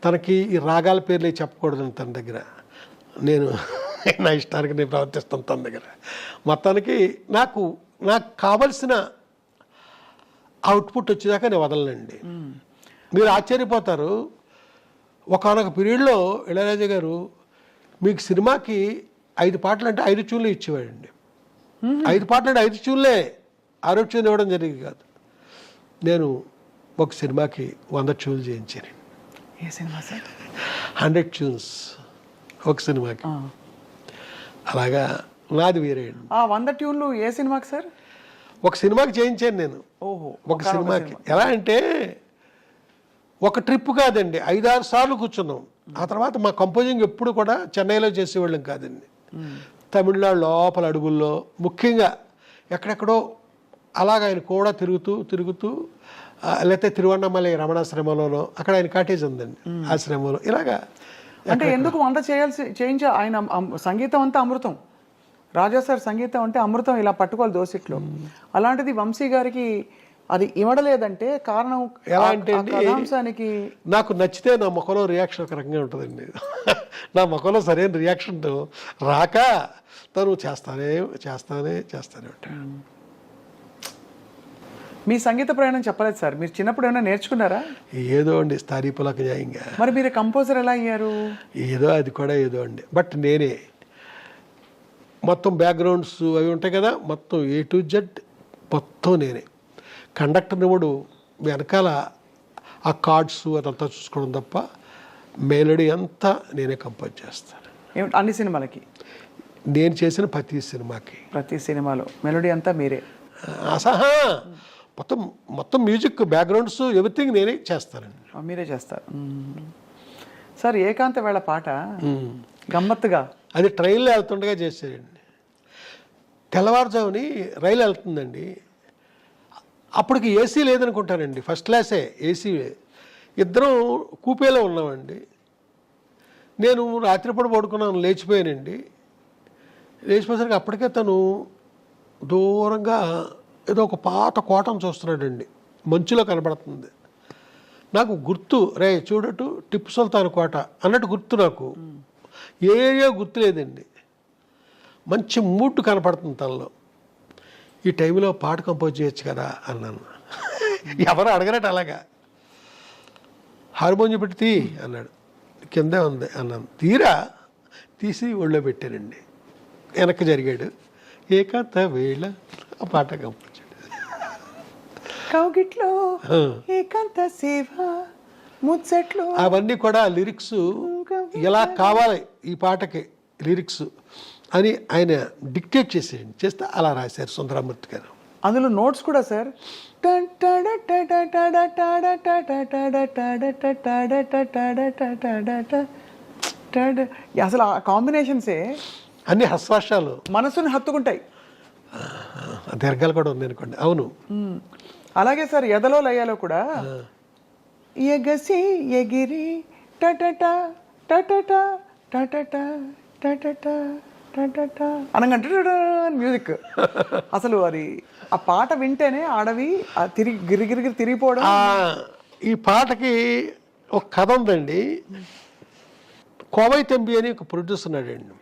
తనకి ఈ రాగాల పేర్లే చెప్పకూడదండి తన దగ్గర. నేను నా ఇష్టానికి నేను ప్రవర్తిస్తాను తన దగ్గర. మొత్తానికి నాకు కావలసిన అవుట్పుట్ వచ్చేదాకా నేను వదలనండి. మీరు ఆశ్చర్యపోతారు, ఒకనొక పీరియడ్లో ఇళయరాజా గారు మీకు సినిమాకి 5 పాటలు అంటే 5 ట్యూన్లు ఇచ్చేవాడండి. 5 పాటలు అంటే 5 ట్యూన్లే, 6 ట్యూన్లు ఇవ్వడం జరిగింది కాదు. నేను ఒక సినిమాకి 100 ట్యూన్లు చేయించాను. ఏ సినిమా సార్? 100 ట్యూన్స్ ఒక సినిమాకి. అలాగా నాది వేరే. 100 ట్యూన్లు ఏ సినిమాకి సార్? ఒక సినిమాకి చేయించాను నేను. ఓహో, ఒక సినిమాకి. ఎలా అంటే ఒక ట్రిప్ కాదండి, 5-6 సార్లు కూర్చున్నాం. ఆ తర్వాత మా కంపోజింగ్ ఎప్పుడు కూడా చెన్నైలో చేసేవాళ్ళం కాదండి, తమిళనాడు లోపల అడుగుల్లో, ముఖ్యంగా ఎక్కడెక్కడో అలాగ ఆయన కూడా తిరుగుతూ లేకపోతే తిరువన్నమలై రమణాశ్రమంలోనో అక్కడ ఆయన కాటేజ్ ఉందండి, ఆశ్రమంలో. ఇలాగా అంటే ఎందుకు 100 చేయించా? ఆయన సంగీతం అంతా అమృతం, రాజా సార్ సంగీతం అంటే అమృతం, ఇలా పట్టుకోవాలి దోసిట్లో. అలాంటిది వంశీ గారికి అది ఇవ్వడలేదంటే కారణం ఎలా ఆ- అంటే ఆ అండి, కథాంశానికి నాకు నచ్చితే నా ముఖంలో రియాక్షన్ ఒక రకంగా ఉంటుందండి. నా ముఖంలో సరైన రియాక్షన్ రాక తను చేస్తానే ఉంటాడు. మీ సంగీత ప్రయాణం చెప్పలేదు సార్, మీరు చిన్నప్పుడు ఏమైనా నేర్చుకున్నారా? ఏదో అండి స్థారీపులకు న్యాయంగా మరి మీరు కంపోజర్ ఎలా అయ్యారు? ఏదో అది కూడా ఏదో అండి. బట్ నేనే మొత్తం బ్యాక్గ్రౌండ్స్ అవి ఉంటాయి కదా, మొత్తం A to Z మొత్తం నేనే. కండక్టర్ వాడు వెనకాల ఆ కార్డ్స్ అదంతా చూసుకోవడం తప్ప మెలోడీ అంతా నేనే కంపోజ్ చేస్తాను. అన్ని సినిమాలకి? నేను చేసిన ప్రతి సినిమాలో మెలోడీ అంతా మీరే? అసహా మొత్తం మ్యూజిక్ బ్యాక్గ్రౌండ్స్ ఎవ్రీథింగ్ నేనే చేస్తానండి. మీరే చేస్తారు. సార్ ఏకాంత వేళ పాట గమ్మత్తుగా అది ట్రైన్లో వెళ్తుండగా చేశాడండి. తెల్లవారుజాముని రైలు వెళ్తుందండి. అప్పటికి ఏసీ లేదనుకుంటానండి, ఫస్ట్ క్లాసే ఏసీ. ఇద్దరం కూపేలో ఉన్నామండి. నేను రాత్రిపూట పడుకున్నాను, లేచిపోయానండి. లేచిపోయేసరికి అప్పటికే తను దూరంగా ఏదో ఒక పాత కోటను చూస్తున్నాడండి, మంచులో కనబడుతుంది. నాకు గుర్తు, రే చూడటు టిప్పు సుల్తాన్ కోట అన్నట్టు గుర్తు. నాకు ఏ ఏరియా గుర్తు లేదండి. మంచి మూడ్ కనపడుతుంది తనలో. ఈ టైంలో పాట కంపోజ్ చేయొచ్చు కదా అన్నాను. ఎవరు అడగనట్టు అలాగా. హార్మోనియం పెట్టి తీ అన్నాడు. కిందే ఉంది అన్నాను. తీసి ఒళ్ళో పెట్టానండి. వెనక్కి జరిగాడు. ఏకాంత వేళ ఆ పాట కంపోజ్ కౌగిట్లో ఏకాంత సేవ ముచ్చట్లు. అవన్నీ కూడా లిరిక్స్ ఎలా కావాలి ఈ పాటకి లిరిక్స్ అని ఆయన డిక్టేట్ చేస్తే అలా రాశారు సుందరమూర్తి గారు. అందులో నోట్స్ కూడా సార్ అసలు ఆ కాంబినేషన్సే అన్ని హస్వాషాలు మనసుని హత్తుకుంటాయి. దీర్ఘాలు కూడా ఉంది అనుకోండి. అవును. అలాగే సార్ ఎదలో లయాలో కూడా ఎగసి ఎగిరి టటట టటట టటట టటట టటట అనగంటే మ్యూజిక్. అసలు అది ఆ పాట వింటేనే ఆడవి తిరిగి గిరిగిరిగిరి తిరిగిపోవడం. ఈ పాటకి ఒక కథ ఉందండి. కోవై తంబి అని ఒక ప్రొడ్యూసర్ ఉన్నాడండి.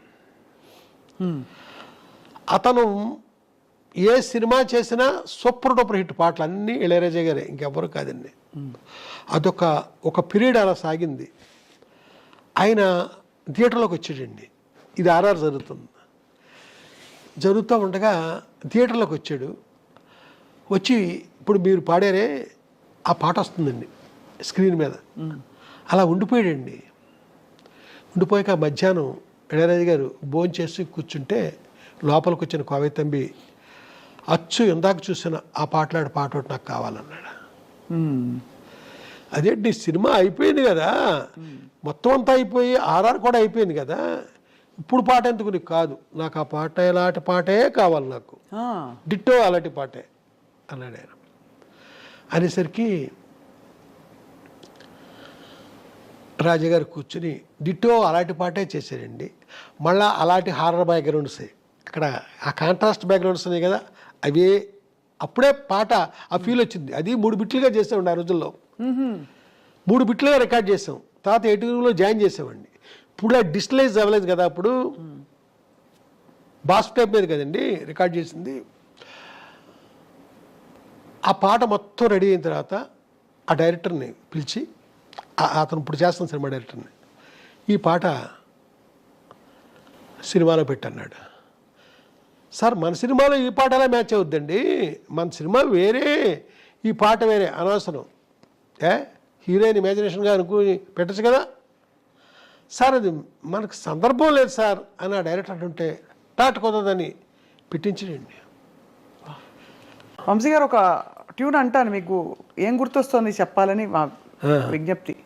అతను ఏ సినిమా చేసినా సూపర్ డూపర్ హిట్ పాటలు అన్నీ ఇళయరాజా గారే, ఇంకెవ్వరు కాదండి. ఒక పీరియడ్ అలా సాగింది. ఆయన థియేటర్లోకి వచ్చాడండి. ఇది ఆర్ఆర్ జరుగుతూ ఉండగా థియేటర్లోకి వచ్చాడు. వచ్చి ఇప్పుడు మీరు పాడారే ఆ పాట వస్తుందండి స్క్రీన్ మీద. అలా ఉండిపోయాడండి. ఉండిపోయాక మధ్యాహ్నం ఇళయరాజా గారు భోంచేసి కూర్చుంటే లోపలికి వచ్చిన కోవై తంబి అచ్చు ఇందాక చూసిన ఆ పాట ఒకటి నాకు కావాలన్నాడు. అదేంటి సినిమా అయిపోయింది కదా, మొత్తం అంతా అయిపోయి ఆర్ఆర్ కూడా అయిపోయింది కదా, ఇప్పుడు పాట ఎందుకు నీకు? కాదు, నాకు ఆ పాట ఎలాంటి పాటే కావాలి, నాకు డిట్టో అలాంటి పాటే అన్నాడు ఆయన. అనేసరికి రాజాగారు కూర్చుని డిట్టో అలాంటి పాటే చేశారండి. మళ్ళీ అలాంటి హారర్ బ్యాక్గ్రౌండ్స్ ఇక్కడ ఆ కాంట్రాస్ట్ బ్యాక్గ్రౌండ్స్ ఉన్నాయి కదా, అవే అప్పుడే పాట ఆ ఫీల్ వచ్చింది. అది 3 బిట్లుగా చేసామండి ఆ రోజుల్లో. 3 బిట్లుగా రికార్డ్ చేసాం. తర్వాత 82లో జాయిన్ చేసామండి. ఇప్పుడు డిజిటలైజ్ అవ్వలేదు కదా, అప్పుడు బాస్ టైప్ మీద కదండి రికార్డ్ చేసింది. ఆ పాట మొత్తం రెడీ అయిన తర్వాత ఆ డైరెక్టర్ని పిలిచి, అతను ఇప్పుడు చేస్తున్న సినిమా డైరెక్టర్ని, ఈ పాట సినిమాలో పెట్టన్నాడు. సార్ మన సినిమాలో ఈ పాట ఎలా మ్యాచ్ అవుద్దండి, మన సినిమా వేరే, ఈ పాట వేరే, అనవసరం, హీరోయిన్ ఇమాజినేషన్గా అనుకుని పెట్టచ్చు కదా సార్, అది మనకు సందర్భం లేదు సార్ అని ఆ డైరెక్టర్ అంటుంటే టాట్ కుదరదని పెట్టించండి. వంశీ గారు ఒక ట్యూన్ అంటాను, మీకు ఏం గుర్తొస్తుంది చెప్పాలని మా విజ్ఞప్తి.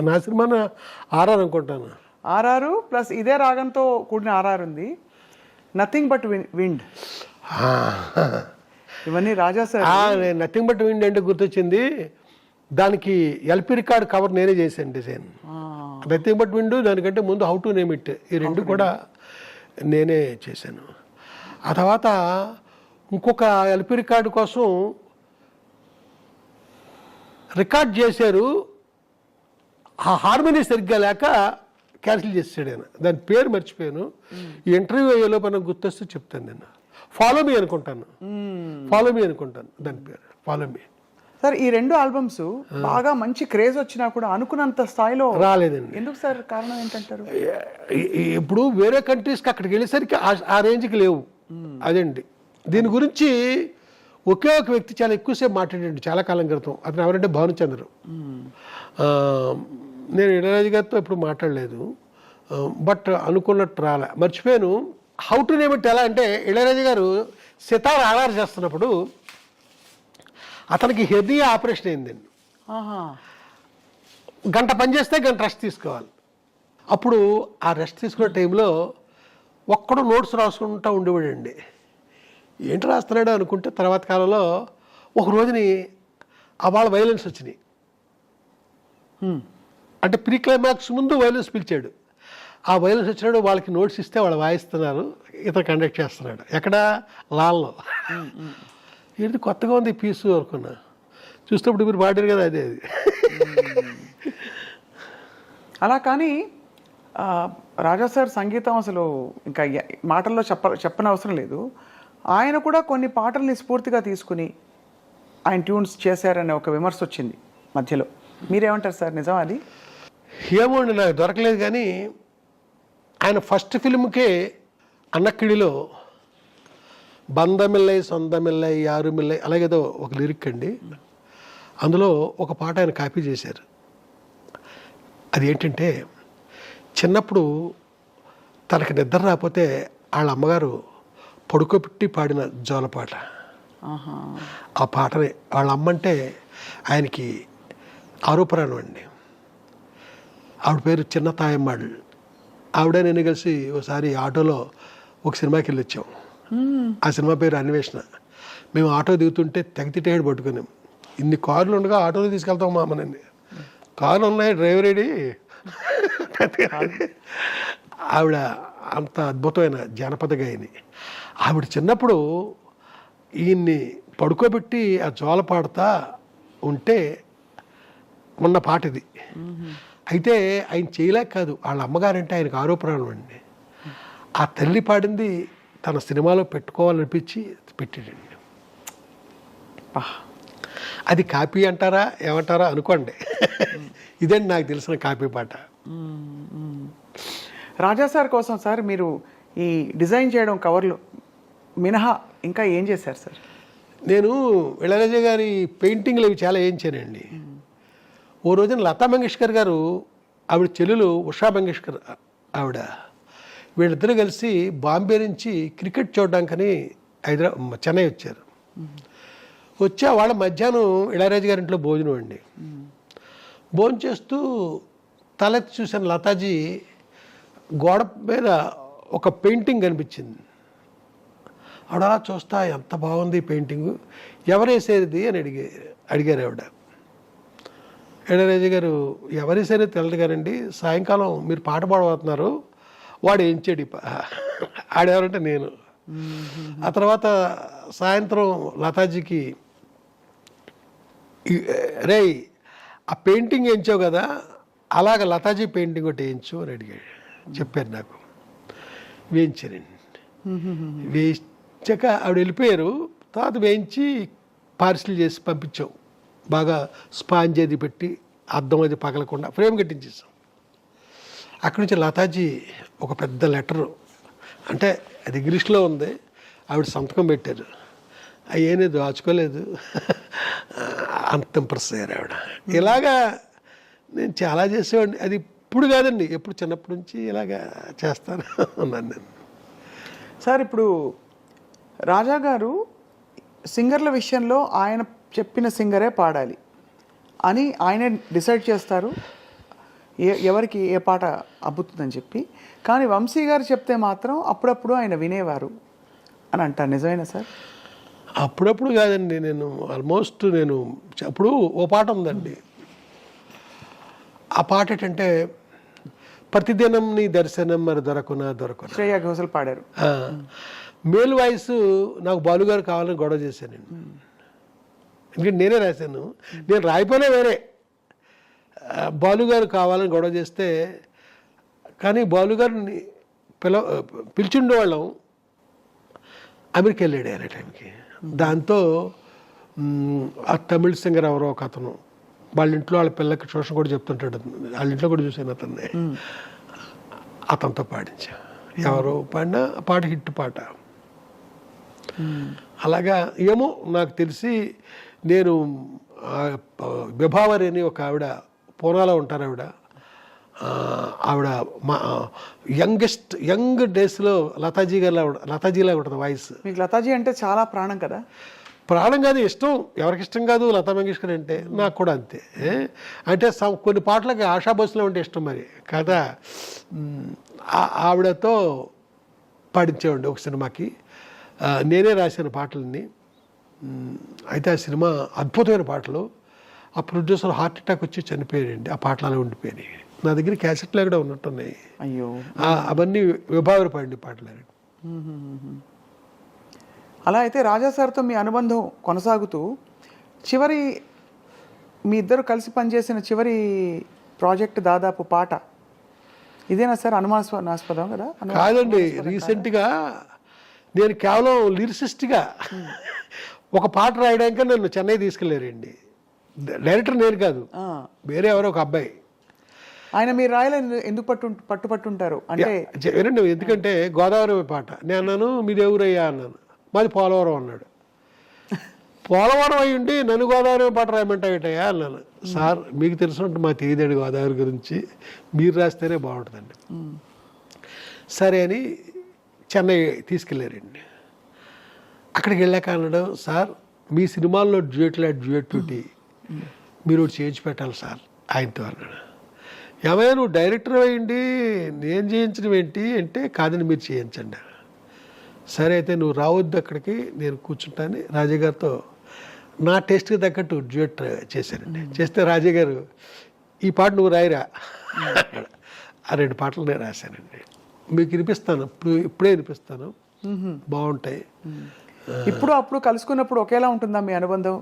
నా సినిమా ఆర్ఆర్ అనుకుంటాను. ఆర్ఆర్ ప్లస్ ఇదే రాగంతో కూడిన ఆర్ఆర్ ఉంది, నథింగ్ బట్ విండ్. ఇవన్నీ రాజా సార్. నథింగ్ బట్ విండ్ అంటే గుర్తొచ్చింది, దానికి ఎల్పి రికార్డ్ కవర్ నేనే చేశాను డిజైన్. నథింగ్ బట్ విండు, దానికంటే ముందు హౌ టు నేమ్ ఇట్, ఈ రెండు కూడా నేనే చేశాను. ఆ తర్వాత ఇంకొక ఎల్పి రికార్డు కోసం రికార్డ్ చేశారు, ఆ హార్మోనీ సరిగ్గా లేక క్యాన్సిల్ చేసాడు ఆయన. దాని పేరు మర్చిపోయాను, ఈ ఇంటర్వ్యూ అయ్యేలోపు నాకు గుర్తొస్తే చెప్తాను. నేను ఫాలో మీ అనుకుంటాను దాని పేరు ఫాలో మీ. సార్ ఈ రెండు ఆల్బమ్స్ బాగా మంచి క్రేజ్ వచ్చినా కూడా అనుకున్నంత స్థాయిలో రాలేదండి. ఎందుకు సార్? కారణం ఏంటంటారు? ఇప్పుడు వేరే కంట్రీస్కి అక్కడికి వెళ్ళేసరికి ఆ రేంజ్కి లేవు. అదండి. దీని గురించి ఒకే ఒక వ్యక్తి చాలా ఎక్కువసేపు మాట్లాడండి చాలా కాలం క్రితం. అతను ఎవరంటే భానుచంద్ర. నేను ఇళయరాజు గారితో ఎప్పుడు మాట్లాడలేదు, బట్ అనుకున్నట్టు రాలే, మర్చిపోయాను. హౌ టు నేమ్ ఇట్ ఎలా అంటే, ఇళయరాజు గారు సితార్ ఆర్ఆర్ చేస్తున్నప్పుడు అతనికి హెర్నియా ఆపరేషన్ అయిందండి. గంట పని చేస్తే గంట రెస్ట్ తీసుకోవాలి. అప్పుడు ఆ రెస్ట్ తీసుకునే టైంలో ఒక్కడు నోట్స్ రాసుకుంటూ ఉండేవాడండి. ఏంటి రాస్తున్నాడు అనుకుంటే తర్వాత కాలంలో ఒక రోజుని వాళ్ళ వైలెన్స్ వచ్చినాయి. అంటే ప్రీ క్లైమాక్స్ ముందు వైలెన్స్ పిలిచాడు. ఆ వైలెన్స్ వచ్చినాడు, వాళ్ళకి నోట్స్ ఇస్తే వాళ్ళు వాయిస్తున్నారు, ఇతను కండక్ట్ చేస్తున్నాడు. ఎక్కడ? లాల్లో. ఏంటి కొత్తగా ఉంది పీసు అనుకున్నా, చూసినప్పుడు మీరు పాడారు కదా అదే అది. అలా కానీ రాజా సార్ సంగీతం అసలు ఇంకా మాటల్లో చెప్పనవసరం లేదు. ఆయన కూడా కొన్ని పాటల్ని స్ఫూర్తిగా తీసుకుని ఆయన ట్యూన్స్ చేశారనే ఒక విమర్శ వచ్చింది మధ్యలో. మీరేమంటారు సార్, నిజం అది? ఏమో అండి, నాకు దొరకలేదు. కానీ ఆయన ఫస్ట్ ఫిల్మ్కే అన్నకిడిలో బందమిల్లై సొందమిల్లై యారుమిల్లై అలాగేదో ఒక లిరిక్ అండి, అందులో ఒక పాట ఆయన కాపీ చేశారు. అది ఏంటంటే, చిన్నప్పుడు తనకి నిద్ర రాకపోతే వాళ్ళ అమ్మగారు పడుకోబెట్టి పాడిన జోలపాట. ఆ పాటని వాళ్ళ అమ్మంటే ఆయనకి ఆరోపణం అండి. ఆవిడ పేరు చిన్న తాయమ్మాళ్ళు. ఆవిడ నేను కలిసి ఒకసారి ఆటోలో ఒక సినిమాకి వెళ్ళి వచ్చాం. ఆ సినిమా పేరు అన్వేషణ. మేము ఆటో దిగుతుంటే తెగతిట్టేడు పట్టుకున్నాం. ఇన్ని కార్లు ఉండగా ఆటోలో తీసుకెళ్తాం మా అమ్మనండి. కార్లు ఉన్నాయి, డ్రైవర్ ఏడి. ఆవిడ అంత అద్భుతమైన జానపద గాయని. ఆవిడ చిన్నప్పుడు ఈయన్ని పడుకోబెట్టి ఆ జోల పాడుతా ఉంటే ఉన్న పాట ఇది. అయితే ఆయన చేయలేక కాదు, వాళ్ళ అమ్మగారంటే ఆయనకు ఆరోపణలు అండి. ఆ తల్లి పాడింది తన సినిమాలో పెట్టుకోవాలనిపించి పెట్టాడండి. అది కాపీ అంటారా ఏమంటారా అనుకోండి. ఇదండి నాకు తెలిసిన కాపీ పాట. రాజా సార్ కోసం సార్ మీరు ఈ డిజైన్ చేయడం కవర్లు మినహా ఇంకా ఏం చేశారు సార్? నేను ఇళయరాజా గారి పెయింటింగ్లు అవి చాలా వేయించానండి. ఓ రోజున లతా మంగేష్కర్ గారు, ఆవిడ చెల్లెలు ఉషా మంగేష్కర్ ఆవిడ, వీళ్ళిద్దరూ కలిసి బాంబే నుంచి క్రికెట్ చూడడానికని చెన్నై వచ్చారు. వచ్చి వాళ్ళ మధ్యాహ్నం ఇళయరాజా గారి ఇంట్లో భోజనం అండి. భోజనం చేస్తూ తలెత్తి చూసిన లతాజీ గోడ మీద ఒక పెయింటింగ్ కనిపించింది. ఆవిడ అలా చూస్తా ఎంత బాగుంది పెయింటింగు, ఎవరేసేది అని అడిగారు ఆవిడ. ఇళయరాజా గారు ఎవరేసారో తెలియదు కానండి, సాయంకాలం మీరు పాట పాడబోతున్నారు, వాడు ఏంచాడు ఆడెవరంటే నేను. ఆ తర్వాత సాయంత్రం లతాజీకి రేయ్ ఆ పెయింటింగ్ వేయించావు కదా, అలాగ లతాజీ పెయింటింగ్ ఒకటి వేయించు అని అడిగాడు. చెప్పారు నాకు. వేయించానండి. వేయించాక ఆవిడ వెళ్ళిపోయారు. తర్వాత వేయించి పార్సిల్ చేసి పంపించాం. బాగా స్పాంజ్ అది పెట్టి అద్దం అది పగలకుండా ఫ్రేమ్ కట్టించేసాం. అక్కడి నుంచి లతాజీ ఒక పెద్ద లెటరు, అంటే అది ఇంగ్లీష్లో ఉంది, ఆవిడ సంతకం పెట్టారు. అయ్యేనే దాచుకోలేదు. అంత ఇంప్రెస్ అయ్యారు ఆవిడ. ఇలాగా నేను చాలా చేసేవాడిని. అది ఇప్పుడు కాదండి, ఎప్పుడు చిన్నప్పటి నుంచి ఇలాగా చేస్తాను ఉన్నాను నేను. సార్ ఇప్పుడు రాజా గారు సింగర్ల విషయంలో ఆయన చెప్పిన సింగరే పాడాలి అని ఆయనే డిసైడ్ చేస్తారు ఎవరికి ఏ పాట అబ్బుతుందని చెప్పి. కానీ వంశీ గారు చెప్తే మాత్రం అప్పుడప్పుడు ఆయన వినేవారు అని అంటారు. నిజమేనా సార్? అప్పుడప్పుడు కాదండి, నేను ఆల్మోస్ట్ అప్పుడు ఓ పాట ఉందండి. ఆ పాట ఏంటంటే, ప్రతిదినం నీ దర్శనం మరి దొరకునా దొరకునా. శ్రేయా ఘోషల్ పాడారు. మేల్ వాయిస్ నాకు బాలుగారు కావాలని గొడవ చేశానండి. ఎందుకంటే నేనే రాశాను, నేను రాయిపోయినా వేరే బాలుగారు కావాలని గొడవ చేస్తే, కానీ బాలుగారిని పిలిచిండేవాళ్ళం, అమెరికా వెళ్ళాడు ఆయన టైంకి. దాంతో ఆ తమిళ సింగర్ ఎవరో ఒక అతను వాళ్ళ ఇంట్లో వాళ్ళ పిల్లలకి ట్యూషన్ కూడా చెప్తుంటాడు, వాళ్ళ ఇంట్లో కూడా చూశాను అతన్ని, అతనితో పాడించా. ఎవరో పాడినా పాట హిట్ పాట. అలాగా ఏమో నాకు తెలిసి నేను విభావరి అని ఒక ఆవిడ పూనాలో ఉంటారు, ఆవిడ మా యంగ్ డేస్లో లతాజీలా ఉంటుంది వాయిస్. మీకు లతాజీ అంటే చాలా ప్రాణం కదా? ప్రాణం కాదు, ఇష్టం. ఎవరికి ఇష్టం కాదు లతా మంగేష్కర్ అంటే? నాకు కూడా అంతే. అంటే కొన్ని పాటలకి ఆశా భోస్లే ఉంటే ఇష్టం మరి కదా. ఆవిడతో పాడించేవాడి ఒక సినిమాకి, నేనే రాసిన పాటలన్నీ. అయితే ఆ సినిమా అద్భుతమైన పాటలు. ఆ ప్రొడ్యూసర్ హార్ట్ అటాక్ వచ్చి చనిపోయాడండి. ఆ పాటలు అలా ఉండిపోయినాయి. నా దగ్గర క్యాసెట్లు కూడా ఉన్నట్టున్నాయి. అయ్యో, అవన్నీ విభావరి పాడిన పాటలు. అలా అయితే రాజా సార్తో మీ అనుబంధం కొనసాగుతూ చివరి మీ ఇద్దరు కలిసి పనిచేసిన చివరి ప్రాజెక్ట్ దాదాపు పాట ఇదేనా సార్? అనుమానాస్పదం కదా? కాదండి, రీసెంట్గా నేను కేవలం లిరిసిస్ట్గా ఒక పాట రాయడానికి నన్ను చెన్నై తీసుకెళ్ళారండి. డైరెక్టర్ నేను కాదు, వేరే ఎవరో ఒక అబ్బాయి. ఆయన మీరు రాయాలని ఎందుకు పట్టుపట్టుంటారు అంటే? వినండి, ఎందుకంటే గోదావరి పాట నేను అన్నాను, మీది ఎవరయ్యా అన్నాను, మాది పోలవరం అన్నాడు. పోలవరం అయ్యి ఉండి నన్ను గోదావరి పాట రాయమంటాయటయ్యా అన్నాను. సార్ మీకు తెలిసినట్టు మా తెలియదండి గోదావరి గురించి, మీరు రాస్తేనే బాగుంటుందండి. సరే అని చెన్నై తీసుకెళ్ళారండి. అక్కడికి వెళ్ళాక అన్నాడు, సార్ మీ సినిమాల్లో డ్యూయట్ మీరు ఒకటి చేయించి పెట్టాలి సార్ ఆయనతో అన్నాడు. ఏమైనా నువ్వు డైరెక్టర్ అయ్యిండి నేను చేయించడం ఏంటి అంటే, కాదని మీరు చేయించండి. సరే అయితే నువ్వు రావద్దు అక్కడికి, నేను కూర్చుంటాను. రాజా గారితో నా టేస్ట్కి తగ్గట్టు డ్యూయట్ చేశానండి. చేస్తే రాజా గారు ఈ పాట నువ్వు రాయిరా అన్నాడు. ఆ 2 పాటలు నేను రాశానండి. మీకు వినిపిస్తాను, ఇప్పుడే వినిపిస్తాను, బాగుంటాయి. ఇప్పుడు అప్పుడు కలుసుకున్నప్పుడు ఒకేలా ఉంటుందా మీ అనుబంధం?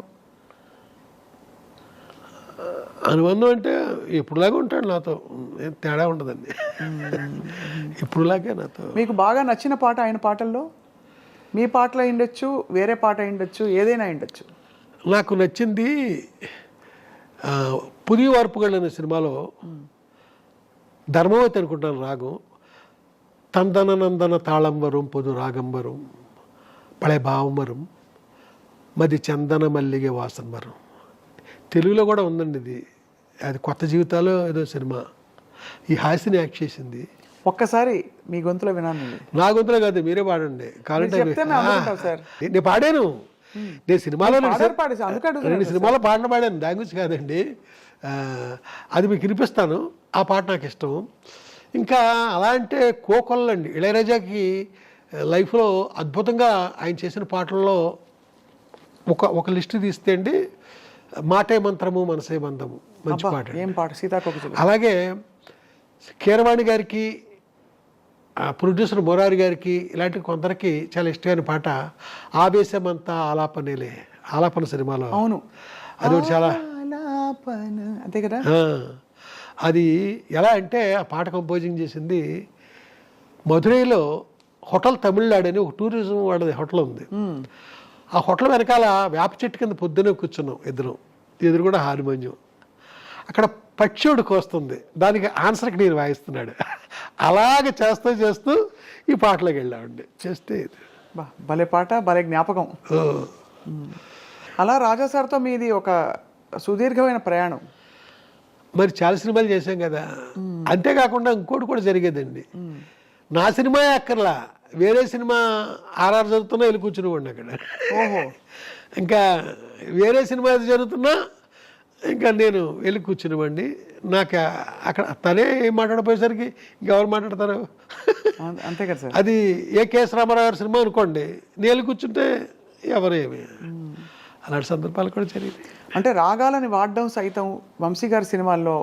అనుబంధం అంటే ఎప్పుడులాగా ఉంటాడు నాతో, ఏం తేడా ఉండదండి. ఇప్పుడులాగే నాతో. మీకు బాగా నచ్చిన పాట ఆయన పాటల్లో? మీ పాటలు అయిండొచ్చు, వేరే పాట అయిండొచ్చు, ఏదైనా అయిండొచ్చు. నాకు నచ్చింది పుది వార్పుగళ్ళు అనే సినిమాలో ధర్మవతి అనుకుంటాను రాగం. తందన నందన తాళం వరం పొదు రాగం వరం పళే భావం వరం మది చందన మల్లిగే వాసన వరం. తెలుగులో కూడా ఉందండి ఇది. అది కొత్త జీవితాలు ఏదో సినిమా. ఈ హాసిని యాక్ట్ చేసింది. ఒక్కసారి మీ గొంతులో వినాను. నా గొంతులో కాదు, మీరే పాడండి కావాలంటే. సార్ నేను పాడాను, నేను సినిమాలో 2 సినిమాలో పాడాను, దాని గురించి కాదండి. అది మీకు వినిపిస్తాను. ఆ పాట నాకు ఇష్టం. ఇంకా అలా అంటే కోకొల్లండి, ఇళయరాజాకి లైఫ్లో అద్భుతంగా ఆయన చేసిన పాటల్లో ఒక లిస్ట్ తీస్తే అండి, మాటే మంత్రము మనసే బంధము మంచి పాట. ఏం పాట? సీతాకోక. అలాగే కీరవాణి గారికి, ప్రొడ్యూసర్ మొరారి గారికి, ఇలాంటి కొందరికి చాలా ఇష్టమైన పాట ఆవేశమంతా ఆలాపనేలే, ఆలాపన సినిమాలో. అవును, అది చాలా అంతే కదా. అది ఎలా అంటే ఆ పాట కంపోజింగ్ చేసింది మధురైలో హోటల్ తమిళనాడు అని ఒక టూరిజం వాడది హోటల్ ఉంది. ఆ హోటల్ వెనకాల వేప చెట్టు కింద పొద్దునే కూర్చున్నాం ఇద్దరం, ఎదురు కూడా హార్మోనియం. అక్కడ పక్షుడికి వస్తుంది, దానికి ఆన్సర్కి నేను వాయిస్తున్నాడు. అలాగే చేస్తూ ఈ పాటలోకి వెళ్ళామండి. చేస్తే భలే పాట, భలే జ్ఞాపకం. అలా రాజా సార్తో మీది ఒక సుదీర్ఘమైన ప్రయాణం. మరి చాలా సినిమాలు చేశాం కదా. అంతేకాకుండా ఇంకోటి కూడా జరిగేదండి. నా సినిమా అక్కర్లా, వేరే సినిమా ఆర్ఆర్ జరుగుతున్నా వెళ్ళి కూర్చునివ్వండి అక్కడ. ఓహో, ఇంకా వేరే సినిమా ఏది జరుగుతున్నా ఇంకా నేను వెళ్ళి కూర్చునివ్వండి. నాకు అక్కడ తనే ఏం మాట్లాడిపోయేసరికి ఇంకెవరు మాట్లాడతారు? అంతే కదా సార్. అది ఏ కేఎస్ రామారావు గారి సినిమా అనుకోండి, నేను వెళ్ళి కూర్చుంటే ఎవరేమి. అలాంటి సందర్భాలు కూడా జరిగింది. అంటే రాగాలని వాడడం సైతం వంశీ గారి సినిమాల్లో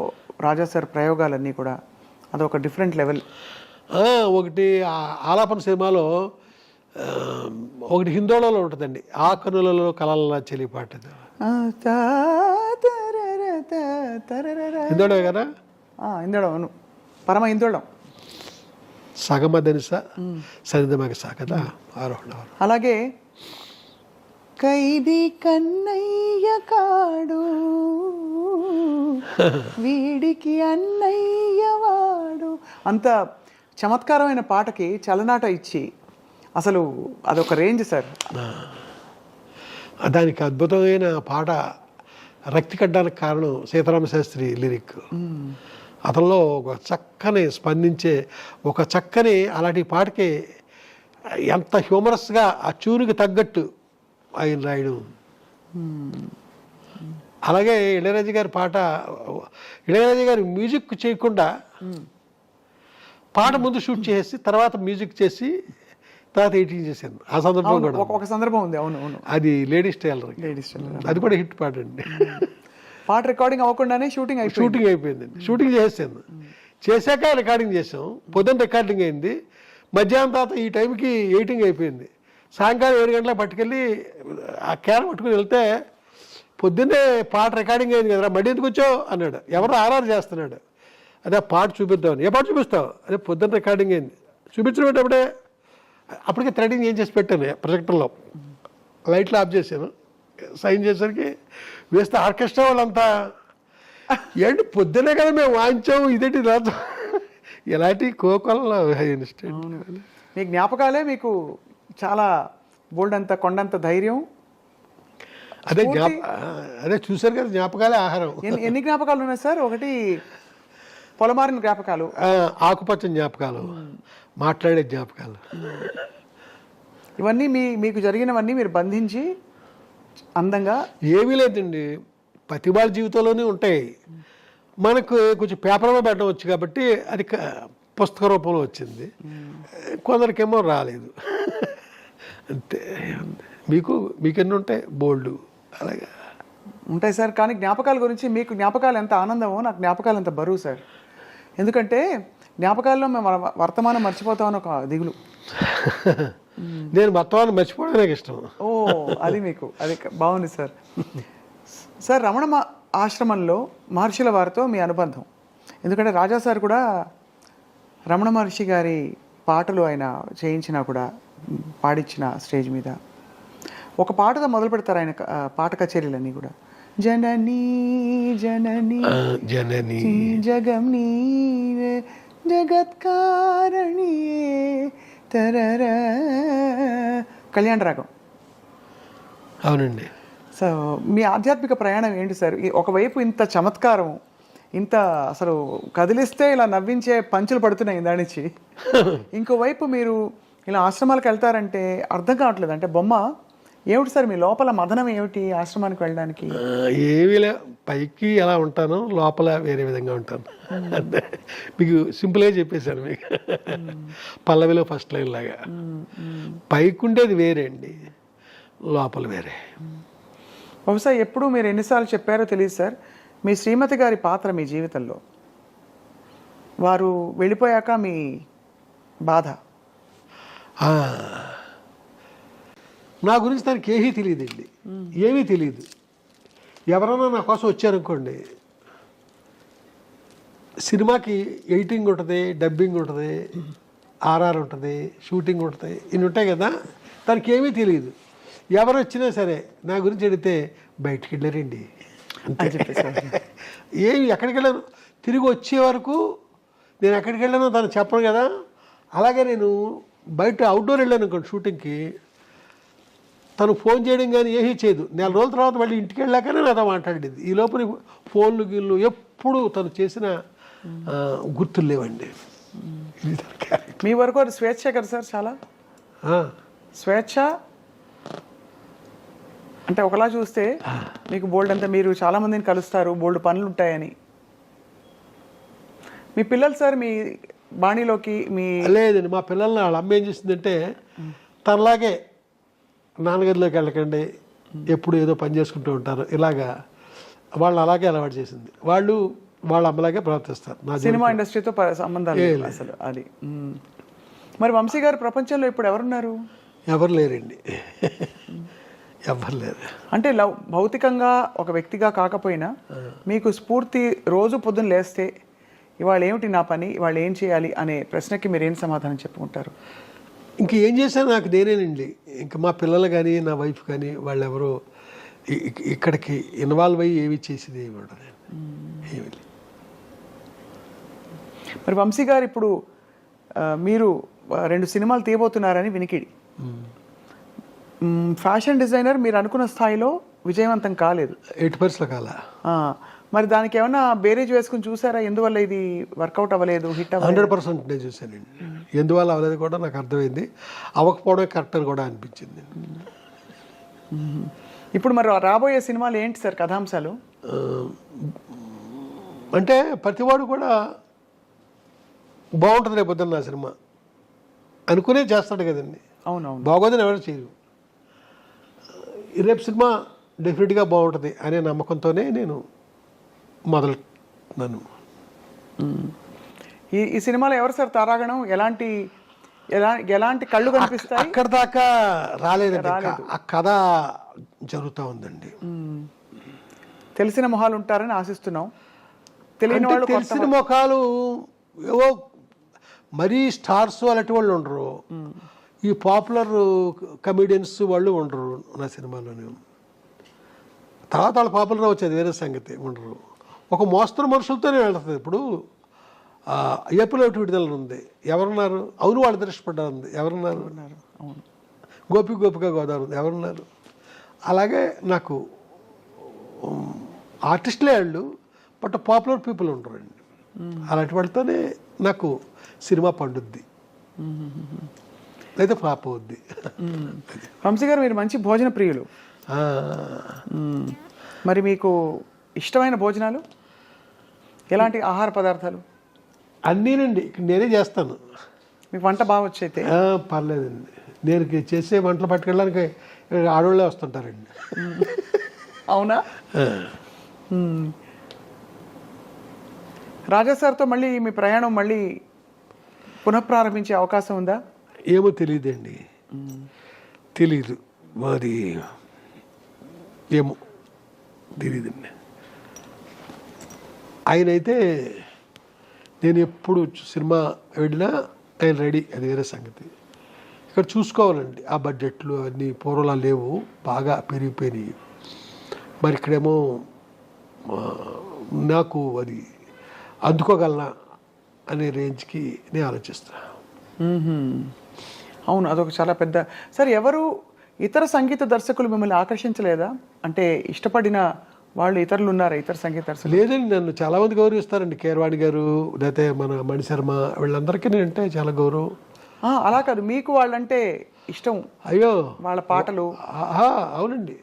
రాజా సార్ ప్రయోగాలన్నీ కూడా అదొక డిఫరెంట్ లెవెల్. ఒకటి ఆలాపన సినిమాలో ఒకటి హిందోళంలో ఉంటుందండి, ఆ కనులలో కలల చెలి పాట. హిందోళమే కదా? హిందోళం, అవును, పరమ హిందోళం. సగమదనిస సరిదమగ సా కదా, ఆరోహణ. అలాగే ఖైదీ కన్నయ్య కాడు వీడికి అన్నయ్య వాడు, అంత చమత్కారమైన పాటకి చలనాట ఇచ్చి అసలు అదొక రేంజ్ సార్. దానికి అద్భుతమైన పాట రక్తి కట్టడానికి కారణం సీతారామ శాస్త్రి లిరిక్. అతనిలో ఒక చక్కని స్పందించే ఒక చక్కని అలాంటి పాటకి ఎంత హ్యూమరస్గా ఆ చూరుకి తగ్గట్టు ఆయన రాయడం. అలాగే ఇళయరాజా గారి పాట, ఇళయరాజా గారి మ్యూజిక్ చేయకుండా పాట ముందు షూట్ చేసి తర్వాత మ్యూజిక్ చేసి తర్వాత ఎడిటింగ్ చేశాను. ఆ సందర్భం కూడా ఒక సందర్భం ఉంది. అవును అవును, అది లేడీస్ టైలర్. అది కూడా హిట్ పాట అండి. పాట రికార్డింగ్ అవ్వకుండానే షూటింగ్ అయిపోయిందండి. షూటింగ్ చేసాను, చేశాక రికార్డింగ్ చేసాం. పొద్దున్న రికార్డింగ్ అయింది, మధ్యాహ్నం తర్వాత ఈ టైంకి ఎడిటింగ్ అయిపోయింది. సాయంకాలం 7 గంటలకు పట్టుకెళ్ళి ఆ క్యాన్ పట్టుకుని వెళ్తే, పొద్దున్నే పాట రికార్డింగ్ అయింది కదరా, మళ్ళీ ఎందుకు వచ్చావు అన్నాడు. ఎవరో ఆర్ఆర్ చేస్తున్నాడు. అదే పాట చూపిద్దామని. ఏ పాట చూపిస్తావు? అదే పొద్దున్న రికార్డింగ్ అయింది. చూపించినప్పుడే అప్పటికే థ్రెడింగ్ ఏం చేసి పెట్టాను ప్రొజెక్టర్లో, లైట్లు ఆఫ్ చేశాను. సైన్ చేసరికి వేస్తే ఆర్కెస్ట్రా వాళ్ళంతా ఏంటి పొద్దునే కదా మేము వాయించాము, ఇదేంటి రాదు, ఇలాంటి కోకొల్లో ఇన్స్టెంట్. మీ జ్ఞాపకాలే మీకు చాలా బోల్డ్ అంత కొండంత ధైర్యం. అదే చూసారు కదా, జ్ఞాపకాలే ఆహారం. ఎన్ని జ్ఞాపకాలు ఉన్నాయి సార్? ఒకటి పొలమారిన జ్ఞాపకాలు, ఆకుపచ్చని జ్ఞాపకాలు, మాట్లాడే జ్ఞాపకాలు. ఇవన్నీ మీకు జరిగినవన్నీ మీరు బంధించి అందంగా. ఏమీ లేదండి, ప్రతి వాళ్ళ జీవితంలోనే ఉంటాయి. మనకు కొంచెం పేపర్లో పెట్టడం వచ్చు కాబట్టి అది పుస్తక రూపంలో వచ్చింది, కొందరికేమో రాలేదు. అంతే. మీకెన్ని ఉంటాయి? బోల్డ్ అలాగా ఉంటాయి సార్. కానీ జ్ఞాపకాల గురించి, మీకు జ్ఞాపకాలు ఎంత ఆనందమో నాకు జ్ఞాపకాలు ఎంత బరువు సార్. ఎందుకంటే జ్ఞాపకాల్లో మేము వర్తమానం మర్చిపోతామని ఒక దిగులు. నేను వర్తమానం మర్చిపోవడం నాకు ఇష్టం. ఓ, అది మీకు అది బాగుంది సార్. సార్, రమణ ఆశ్రమంలో మహర్షుల వారితో మీ అనుబంధం, ఎందుకంటే రాజా సార్ కూడా రమణ మహర్షి గారి పాటలు ఆయన చేయించినా కూడా పాడించిన స్టేజ్ మీద ఒక పాటతో మొదలు పెడతారు ఆయన పాట కచేరీలన్నీ కూడా. జననీ జననీ జననీ జగం నీవే జగత్కారణియే తరర, కళ్యాణ రాగం. అవునండి. సో మీ ఆధ్యాత్మిక ప్రయాణం ఏంటి సార్? ఒకవైపు ఇంత చమత్కారం, ఇంత అసలు కదిలిస్తే ఇలా నవ్వించే పంచులు పడుతున్నాయి ఇందానిచ్చి, ఇంకోవైపు మీరు ఇలా ఆశ్రమాలకు వెళ్తారంటే అర్థం కావట్లేదు. అంటే బొమ్మ ఏమిటి సార్, మీ లోపల మదనం ఏమిటి ఆశ్రమానికి వెళ్ళడానికి? ఏమీ పైకి ఎలా ఉంటానో లోపల వేరే విధంగా ఉంటాను. అంటే మీకు సింపుల్గా చెప్పేశాను మీకు, పల్లవిలో ఫస్ట్ లైన్ లాగా. పైకి ఉండేది వేరే అండి, లోపల వేరే. బహుశా ఎప్పుడు మీరు ఎన్నిసార్లు చెప్పారో తెలియదు సార్, మీ శ్రీమతి గారి పాత్ర మీ జీవితంలో, వారు వెళ్ళిపోయాక మీ బాధ. నా గురించి తనకి ఏమీ తెలియదండి, ఏమీ తెలియదు. ఎవరైనా నా కోసం వచ్చారనుకోండి, సినిమాకి ఎడిటింగ్ ఉంటుంది, డబ్బింగ్ ఉంటుంది, ఆర్ఆర్ ఉంటుంది, షూటింగ్ ఉంటుంది, ఇన్ని ఉంటాయి కదా. తనకి ఏమీ తెలియదు. ఎవరు వచ్చినా సరే నా గురించి అడిగితే బయటికి వెళ్ళారండి అంతే చెప్పేసారు. ఏమి ఎక్కడికి వెళ్ళాను, తిరిగి వచ్చే వరకు నేను ఎక్కడికి వెళ్ళానో తను చెప్పను కదా. అలాగే నేను బయట అవుట్డోర్ వెళ్ళాను అనుకోండి షూటింగ్కి, తను ఫోన్ చేయడం కానీ ఏమీ చేయదు. 4 రోజుల తర్వాత మళ్ళీ ఇంటికి వెళ్ళాకనే నాతో మాట్లాడేది. ఈ లోపల ఫోన్లు గిళ్ళు ఎప్పుడు తను చేసిన గుర్తులు లేవండి. మీ వరకు అది స్వేచ్ఛ కదా సార్, చాలా స్వేచ్ఛ. అంటే ఒకలా చూస్తే మీకు బోల్డ్ అంతా, మీరు చాలా మందిని కలుస్తారు, బోల్డ్ పనులు ఉంటాయని. మీ పిల్లలు సార్ మీ బాణీలోకి మీ లేదండి. మా పిల్లల్ని వాళ్ళ అమ్మ ఏం చేసిందంటే, తనలాగే నాన్నగదిలోకి వెళ్ళకండి, ఎప్పుడు ఏదో పని చేసుకుంటూ ఉంటారు, ఇలాగా వాళ్ళు అలాగే అలవాటు చేసింది. వాళ్ళు వాళ్ళ అమ్మలాగే ప్రవర్తిస్తారు. నా సినిమా ఇండస్ట్రీతో సంబంధాలు లేవు అసలు అది. మరి వంశీ గారు ప్రపంచంలో ఇప్పుడు ఎవరున్నారు? ఎవరు లేరండి. ఎవరు లేరు. అంటే భౌతికంగా ఒక వ్యక్తిగా కాకపోయినా మీకు స్ఫూర్తి రోజు పొద్దున్న లేస్తే ఇవాళ ఏమిటి నా పని, ఇవాళ ఏం చేయాలి అనే ప్రశ్నకి మీరు ఏం సమాధానం చెప్పుకుంటారు? ఇంక ఏం చేశాను నాకు నేనేనండి. ఇంకా మా పిల్లలు కానీ నా వైఫ్ కానీ వాళ్ళెవరో ఇక్కడికి ఇన్వాల్వ్ అయ్యి ఏమి చేసేది ఏమి ఉండదు. ఏమి. మరి వంశీ గారు ఇప్పుడు మీరు 2 సినిమాలు తీయబోతున్నారని వినికిడి. ఫ్యాషన్ డిజైనర్ మీరు అనుకున్న స్థాయిలో విజయవంతం కాలేదు. 8% కాల. మరి దానికి ఏమన్నా బేరేజ్ వేసుకుని చూసారా? ఎందువల్ల ఇది వర్కౌట్ అవ్వలేదు, హిట్ అవ్వలేదు? 100% నేను చూశానండి. ఎందువల్ల అవ్వలేదు కూడా నాకు అర్థమైంది. అవ్వకపోవడం కరెక్ట్ అని కూడా అనిపించింది. ఇప్పుడు మరి రాబోయే సినిమాలు ఏంటి సార్ కథాంశాలు? అంటే ప్రతివాడు కూడా బాగుంటుంది రేపు పొద్దున్న నా సినిమా అనుకునే చేస్తాడు కదండి. అవునవును. బాగోదని ఎవరు చేయరు. రేపు సినిమా డెఫినెట్గా బాగుంటుంది అనే నమ్మకంతోనే నేను మొదలున్నాను. ఈ సినిమాలో ఎవరు సార్ తారాగణం? ఎలాంటి కళ్ళు కనిపిస్తాయి? అక్కడ దాకా రాలేదండి. ఆ కథ జరుగుతూ ఉందండి. తెలిసిన మొహాలు ఉంటారని ఆశిస్తున్నాం. తెలియని వాళ్ళు, తెలిసిన మొఖాలు ఏవో మరీ స్టార్స్ అలాంటి వాళ్ళు ఉండరు. ఈ పాపులర్ కమెడియన్స్ వాళ్ళు ఉండరు నా సినిమాలోనే. తర్వాత వాళ్ళు పాపులర్ వచ్చేది వేరే సంగతి, ఉండరు. ఒక మోస్తరు మనుషులతోనే వెళ్తుంది. ఇప్పుడు ఏపీలో విడుదల ఉంది, ఎవరున్నారు? అవును వాళ్ళు దృష్టిపడ్డారు ఉంది, ఎవరున్నారు? అవును. గోపిక గోదావరి ఉంది, ఎవరున్నారు? అలాగే నాకు ఆర్టిస్టులే వాళ్ళు, బట్ పాపులర్ పీపుల్ ఉంటారండి. అలాంటి వాళ్ళతోనే నాకు సినిమా పండుద్ది, లేదా పాప అవుద్ది. వంశీ గారు మీరు మంచి భోజన ప్రియులు. మరి మీకు ఇష్టమైన భోజనాలు ఎలాంటి ఆహార పదార్థాలు? అన్నీనండి. నేనే చేస్తాను. మీకు వంట బాగా వచ్చైతే? పర్లేదండి. నేను చేసే వంటలు పట్టుకెళ్ళడానికి ఆడవాళ్ళే వస్తుంటారండి. అవునా? రాజా సార్తో మళ్ళీ మీ ప్రయాణం మళ్ళీ పునఃప్రారంభించే అవకాశం ఉందా? ఏమో తెలియదండి. తెలీదు మరి, ఏమో తెలీదండి. ఆయన అయితే నేను ఎప్పుడు సినిమా వెళ్ళినా ఆయన రెడీ, అది వేరే సంగతి. ఇక్కడ చూసుకోవాలండి ఆ బడ్జెట్లు అన్నీ పూర్వలా లేవు, బాగా పెరిగిపోయినాయి. మరి ఇక్కడేమో నాకు అది అందుకోగలనా అనే రేంజ్కి నేను ఆలోచిస్తాను. అవును, అదొక చాలా పెద్ద. సార్ ఎవరు ఇతర సంగీత దర్శకులు మిమ్మల్ని ఆకర్షించలేదా? అంటే ఇష్టపడిన వాళ్ళు ఇతరులు ఉన్నారా, ఇతర సంగీత దర్శకులు? లేదండి, నన్ను చాలామంది గౌరవిస్తారండి. కీరవాణి గారు, లేకపోతే మన మణిశర్మ, వీళ్ళందరికీ నేనంటే చాలా గౌరవం. అలా కాదు, మీకు వాళ్ళంటే ఇష్టం? అయ్యో, వాళ్ళ పాటలు. అవునండి.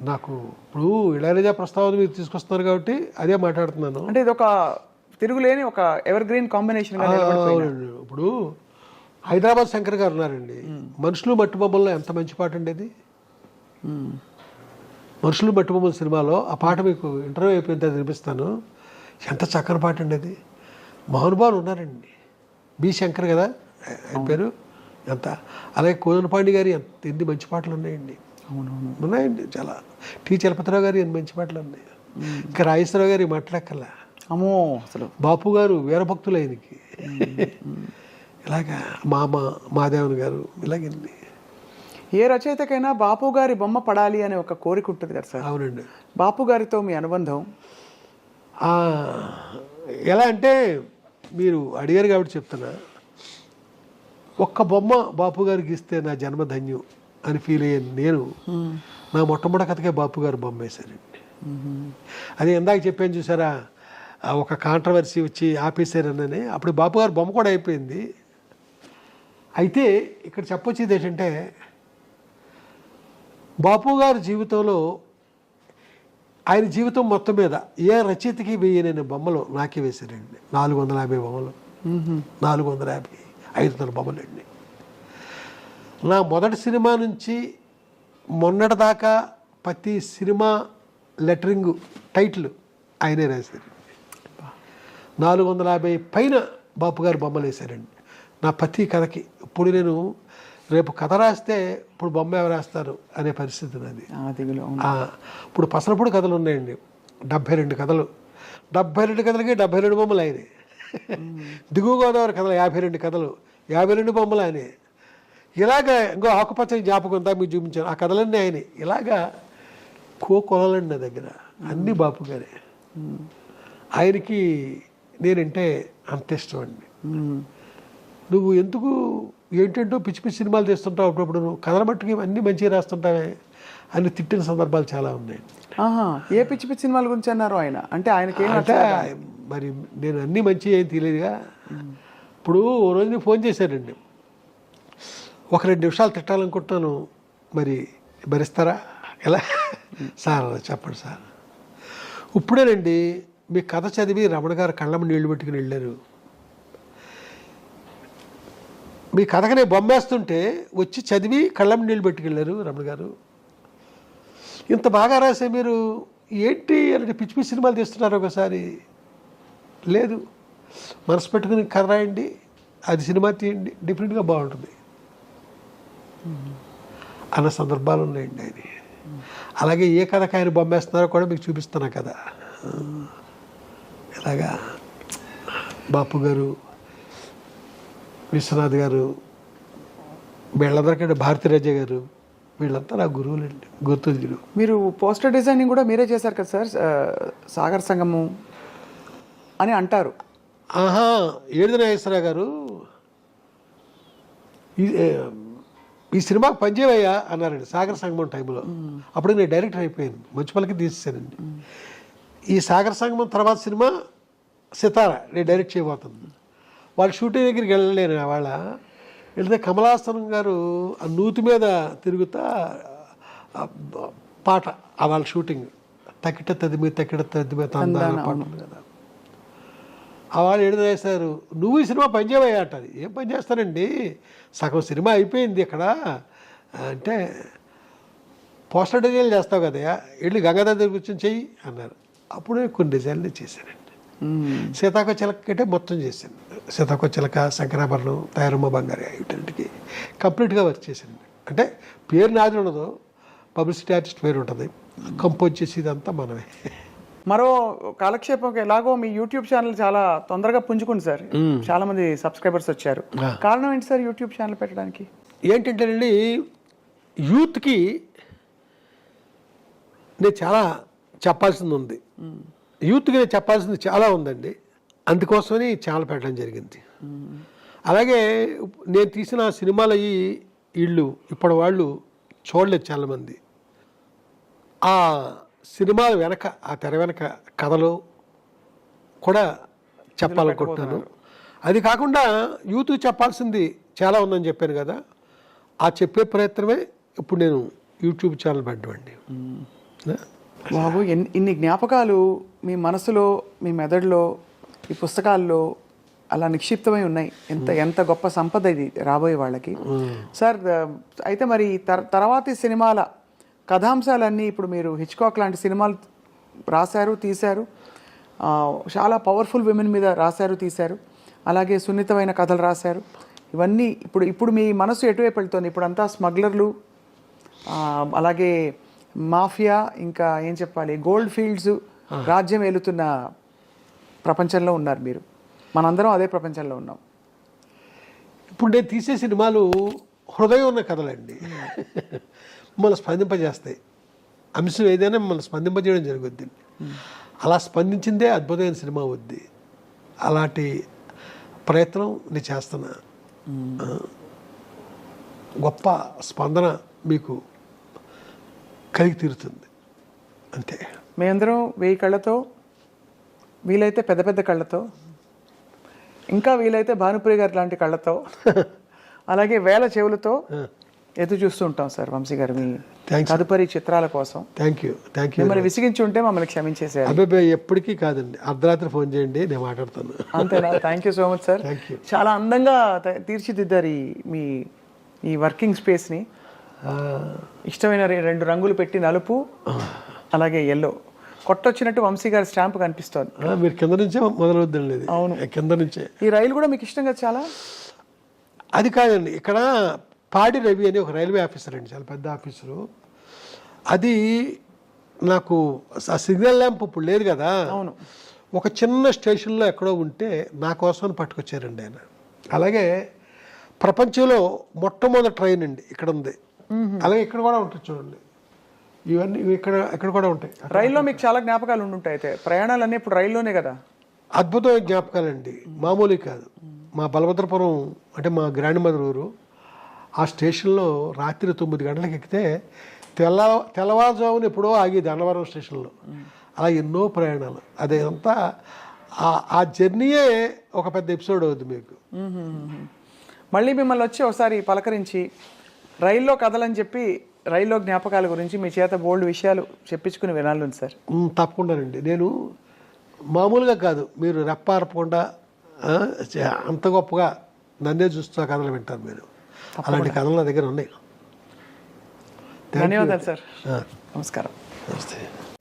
నాకు ఇప్పుడు ఇళయరాజా ప్రస్తావన మీరు తీసుకొస్తున్నారు కాబట్టి అదే మాట్లాడుతున్నాను. అంటే ఇది ఒక తిరుగులేని ఒక ఎవర్ గ్రీన్ కాంబినేషన్. ఇప్పుడు హైదరాబాద్ శంకర్ గారు ఉన్నారండి. మనుషులు మట్టి బొమ్మల్లో ఎంత మంచి పాట అండి అది. మనుషులు మట్టి బొమ్మల సినిమాలో ఆ పాట మీకు ఇంటర్వ్యూ అయిపోయిన తర్వాత వినిపిస్తాను. ఎంత చక్కని పాట అండి అది. మహానుభావులు ఉన్నారండి. బి శంకర్ కదా ఆయన పేరు. ఎంత. అలాగే కోదనపాండి గారి ఎన్ని మంచి పాటలు ఉన్నాయండి. ఉన్నాయండి చాలా. టి చలపతిరావు గారి ఎన్ని మంచి పాటలు ఉన్నాయి. ఇంకా రాజేశ్వరరావు గారి మాట్లాడక్కర్లా. అమ్మో అసలు. బాపు గారు వీరభక్తులు ఆయనకి. ఇలాగా మాదేవన్ గారు, ఇలాగండి. ఏ రచయితకైనా బాపు గారి బొమ్మ పడాలి అనే ఒక కోరిక ఉంటుంది కదా సార్? అవునండి. బాపు గారితో మీ అనుబంధం ఎలా అంటే మీరు అడిగారు కాబట్టి చెప్తున్నా. ఒక్క బొమ్మ బాపు గారికి ఇస్తే నా జన్మధన్యం అని ఫీల్ అయ్యాను నేను. నా మొట్టమొదటి కథకే బాపు గారు బొమ్మ వేశారండి. అదే ఇందాక చెప్పాను చూసారా, ఒక కాంట్రవర్సీ వచ్చి ఆపేశారనని. అప్పుడు బాపు గారు బొమ్మ కూడా అయిపోయింది. అయితే ఇక్కడ చెప్పొచ్చేది ఏంటంటే, బాపు గారి జీవితంలో ఆయన జీవితం మొత్తం మీద ఏ రచయితకి వేయలేని బొమ్మలు నాకే వేశారండి. 450 బొమ్మలు, 450, 500 బొమ్మలు అండి. నా మొదటి సినిమా నుంచి మొన్నటిదాకా ప్రతి సినిమా లెటరింగ్ టైటిల్ ఆయనే రాశారు. 450 పైన బాపు గారు బొమ్మలు వేశారండి నా ప్రతి కథకి. ఇప్పుడు నేను రేపు కథ రాస్తే ఇప్పుడు బొమ్మ ఎవరు రాస్తారు అనే పరిస్థితి నాది. ఇప్పుడు పసలపూడి కథలు ఉన్నాయండి, 72 కథలు. 72 కథలకి 72 బొమ్మలు అయినాయి. దిగువ గోదావరి కథలు 52 కథలు, 52 బొమ్మలు అయినాయి. ఇలాగా ఇంకో ఆకుపచ్చని జ్ఞాపకం అంతా మీకు చూపించాను, ఆ కథలన్నీ అయినాయి. ఇలాగా కొలలండి నా దగ్గర అన్నీ బాపు గారే. ఆయనకి నేనంటే అంత ఇష్టం అండి. నువ్వు ఎందుకు ఏంటంటో పిచ్చి పిచ్చి సినిమాలు తీస్తుంటావు, అప్పుడప్పుడు నువ్వు కథల మట్టుకి అన్నీ మంచిగా రాస్తుంటావే అని తిట్టిన సందర్భాలు చాలా ఉన్నాయి. ఏ పిచ్చి పిచ్చి సినిమాల గురించి అన్నారు ఆయన? అంటే ఆయనకి అంటే మరి నేను అన్నీ మంచి ఏం తెలియదుగా. ఇప్పుడు ఓ రోజు నేను ఫోన్ చేశానండి, ఒక 2 నిమిషాలు తిట్టాలనుకుంటున్నాను, మరి భరిస్తారా? ఎలా సార్? చెప్పండి సార్. ఇప్పుడేనండి మీ కథ చదివి రమణ గారు కళ్ళమ్మ నీళ్లు పెట్టుకుని వెళ్ళారు. మీ కథకి నేను బొమ్మేస్తుంటే వచ్చి చదివి కళ్ళమ్మ నీళ్ళు పెట్టుకెళ్ళారు రమణ గారు. ఇంత బాగా రాసే మీరు ఏంటి అలాంటి పిచ్చి పిచ్చి సినిమాలు తీస్తున్నారు? ఒకసారి లేదు, మనసు పెట్టుకుని కథ రాయండి, అది సినిమా తీయండి, డిఫరెంట్గా బాగుంటుంది అన్న సందర్భాలు ఉన్నాయండి ఆయన. అలాగే ఏ కథకి ఆయన బొమ్మేస్తున్నారో కూడా మీకు చూపిస్తున్నా కదా. ఇలాగా బాపు గారు, విశ్వనాథ్ గారు, వీళ్ళందరికంటే భారతీరాజ గారు, వీళ్ళంతా నా గురువులండి, గుర్తులు. మీరు పోస్టర్ డిజైనింగ్ కూడా మీరే చేశారు కదా సార్, సాగర సంగమం అని అంటారు. ఏడుది నాగేశ్వరరావు గారు ఈ సినిమాకి పనిచేయవయ్యా అన్నారండి సాగర సంగమం టైంలో. అప్పుడు నేను డైరెక్టర్ అయిపోయాను, మంచుపల్లికి తీసేసానండి. ఈ సాగర సంగమం తర్వాత సినిమా సితారా నేను డైరెక్ట్ చేయబోతుంది. వాళ్ళ షూటింగ్ దగ్గరికి వెళ్ళలేను. వాళ్ళ వెళితే కమలాసనం గారు ఆ నూతి మీద తిరుగుతా పాట, వాళ్ళ షూటింగ్ తక్కిట తదిమి తక్కిట తదిమి తందాన పాట ఉంది కదా. వాళ్ళు ఏడు వేశారు, నువ్వు ఈ సినిమా పనిచేయవయ్యా అంటారు. ఏం పని చేస్తానండి, సగం సినిమా అయిపోయింది ఇక్కడ అంటే, పోస్టర్ డిజైన్లు చేస్తావు కదా, వెళ్ళి గంగాధర్ దగ్గర కూర్చొని చెయ్యి అన్నారు. అప్పుడే కొన్ని డిజైన్లు చేశానండి. సీతాకో చిలక అంటే మొత్తం చేశాను. సీతాకో చిలక, శంకరాభరణం, తయారమ్మ బంగారు వీటికి కంప్లీట్గా వర్క్ చేశాను. అంటే పేరు నాది ఉండదు, పబ్లిసిటీ ఆర్టిస్ట్ పేరు ఉంటుంది, కంపోజ్ చేసి ఇదంతా మనమే. మరో కాలక్షేపం ఎలాగో మీ యూట్యూబ్ ఛానల్ చాలా తొందరగా పుంజుకుంది సార్, చాలా మంది సబ్స్క్రైబర్స్ వచ్చారు. కారణం ఏంటి సార్ యూట్యూబ్ ఛానల్ పెట్టడానికి? ఏంటంటేనండి, యూత్కి నేను చాలా చెప్పాల్సింది ఉంది, యూత్కి నేను చెప్పాల్సింది చాలా ఉందండి. అందుకోసమని ఛానల్ పెట్టడం జరిగింది. అలాగే నేను తీసిన సినిమాలు అయ్యి వీళ్ళు ఇప్పుడు వాళ్ళు చూడలేదు చాలామంది. ఆ సినిమాల వెనక, ఆ తెర వెనక కథలు కూడా చెప్పాలనుకుంటున్నాను. అది కాకుండా యూత్కి చెప్పాల్సింది చాలా ఉందని చెప్పాను కదా, ఆ చెప్పే ప్రయత్నమే ఇప్పుడు నేను యూట్యూబ్ ఛానల్ పెట్టండి. బాబు, ఇన్ని జ్ఞాపకాలు మీ మనసులో, మీ మెదడులో, ఈ పుస్తకాల్లో అలా నిక్షిప్తమై ఉన్నాయి. ఎంత గొప్ప సంపద ఇది రాబోయే వాళ్ళకి. సార్, అయితే మరి తర్వాతి సినిమాల కథాంశాలన్నీ, ఇప్పుడు మీరు హిచ్కాక్ లాంటి సినిమాలు రాశారు, తీశారు, చాలా పవర్ఫుల్ విమెన్ మీద రాశారు, తీశారు, అలాగే సున్నితమైన కథలు రాశారు. ఇవన్నీ ఇప్పుడు మీ మనసు ఎటువైపు వెళ్తుంది? ఇప్పుడు అంతా స్మగ్లర్లు, అలాగే మాఫియా, ఇంకా ఏం చెప్పాలి, గోల్డ్ ఫీల్డ్స్ రాజ్యం ఏలుతున్న ప్రపంచంలో ఉన్నారు మీరు. మనందరం అదే ప్రపంచంలో ఉన్నాం. ఇప్పుడు నేను తీసే సినిమాలు హృదయం ఉన్న కథలండి, మిమ్మల్ని స్పందింపజేస్తాయి. అంశం ఏదైనా మిమ్మల్ని స్పందింపజేయడం జరుగుద్ది. అలా స్పందించిందే అద్భుతమైన సినిమా అవుద్ది. అలాంటి ప్రయత్నం నేను చేస్తున్నా. గొప్ప స్పందన మీకు కలిగి తీరుతుంది అంతే. మేమందరం 1000 కళ్ళతో, వీలైతే పెద్ద పెద్ద కళ్ళతో, ఇంకా వీలైతే భానుప్రియ గారు లాంటి కళ్ళతో, అలాగే 1000 చెవులతో ఎదురు చూస్తూ ఉంటాం సార్ వంశీ గారు మీ తదుపరి చిత్రాల కోసం. Thank you. మిమ్మల్ని విసిగించి ఉంటే మమ్మల్ని క్షమించేసారు. అబ్బాయి ఎప్పటికీ కాదండి, అర్ధరాత్రి ఫోన్ చేయండి, నేను మాట్లాడతాను. అంతేనా? Thank you so much sir. చాలా అందంగా తీర్చిదిద్దారు ఈ వర్కింగ్ స్పేస్ని. ఇష్టమైన 2 రంగులు పెట్టి, నలుపు అలాగే ఎల్లో. కొట్టొచ్చినట్టు వంశీ గారి స్టాంప్ కనిపిస్తోంది. మీరు కింద నుంచే మొదలవుద్దండి ఇది. అవును. కింద నుంచే. ఈ రైలు కూడా మీకు ఇష్టం కదా చాలా? అది కాదండి, ఇక్కడ పాడి రవి అని ఒక రైల్వే ఆఫీసర్ అండి, చాలా పెద్ద ఆఫీసరు. అది నాకు ఆ సిగ్నల్ ల్యాంప్ ఇప్పుడు లేదు కదా, అవును. ఒక చిన్న స్టేషన్లో ఎక్కడో ఉంటే నా కోసం పట్టుకొచ్చారండి ఆయన. అలాగే ప్రపంచంలో మొట్టమొదటి ట్రైన్ అండి ఇక్కడ ఉంది. అలాగే ఇక్కడ కూడా ఉంటుంది చూడండి, ఇవన్నీ ఇక్కడ కూడా ఉంటాయి. రైల్లో మీకు చాలా జ్ఞాపకాలు ఉండుంటాయి అయితే, ప్రయాణాలన్నీ ఇప్పుడు రైల్లోనే కదా? అద్భుతమైన జ్ఞాపకాలండి, మామూలు కాదు. మా బలభద్రపురం అంటే మా గ్రాండ్ మదర్ ఊరు, ఆ స్టేషన్లో రాత్రి 9 గంటలకు ఎక్కితే తెల్లవారుజామున ఎప్పుడో ఆగేది అన్నవరం స్టేషన్లో. అలా ఎన్నో ప్రయాణాలు, అదంతా ఆ జర్నీయే ఒక పెద్ద ఎపిసోడ్ అవుతుంది మీకు. మళ్ళీ మిమ్మల్ని వచ్చి ఒకసారి పలకరించి రైల్లో కథలని చెప్పి రైల్లో జ్ఞాపకాల గురించి మీ చేత బోల్డ్ విషయాలు చెప్పించుకుని వినాలి సార్. తప్పకుండానండి. నేను మామూలుగా కాదు, మీరు రెప్పారపకుండా అంత గొప్పగా నన్నే చూస్తూ కథలు వింటారు మీరు. అలాంటి కథలు నా దగ్గర ఉన్నాయి. ధన్యవాదాలు సార్. నమస్కారం. నమస్తే.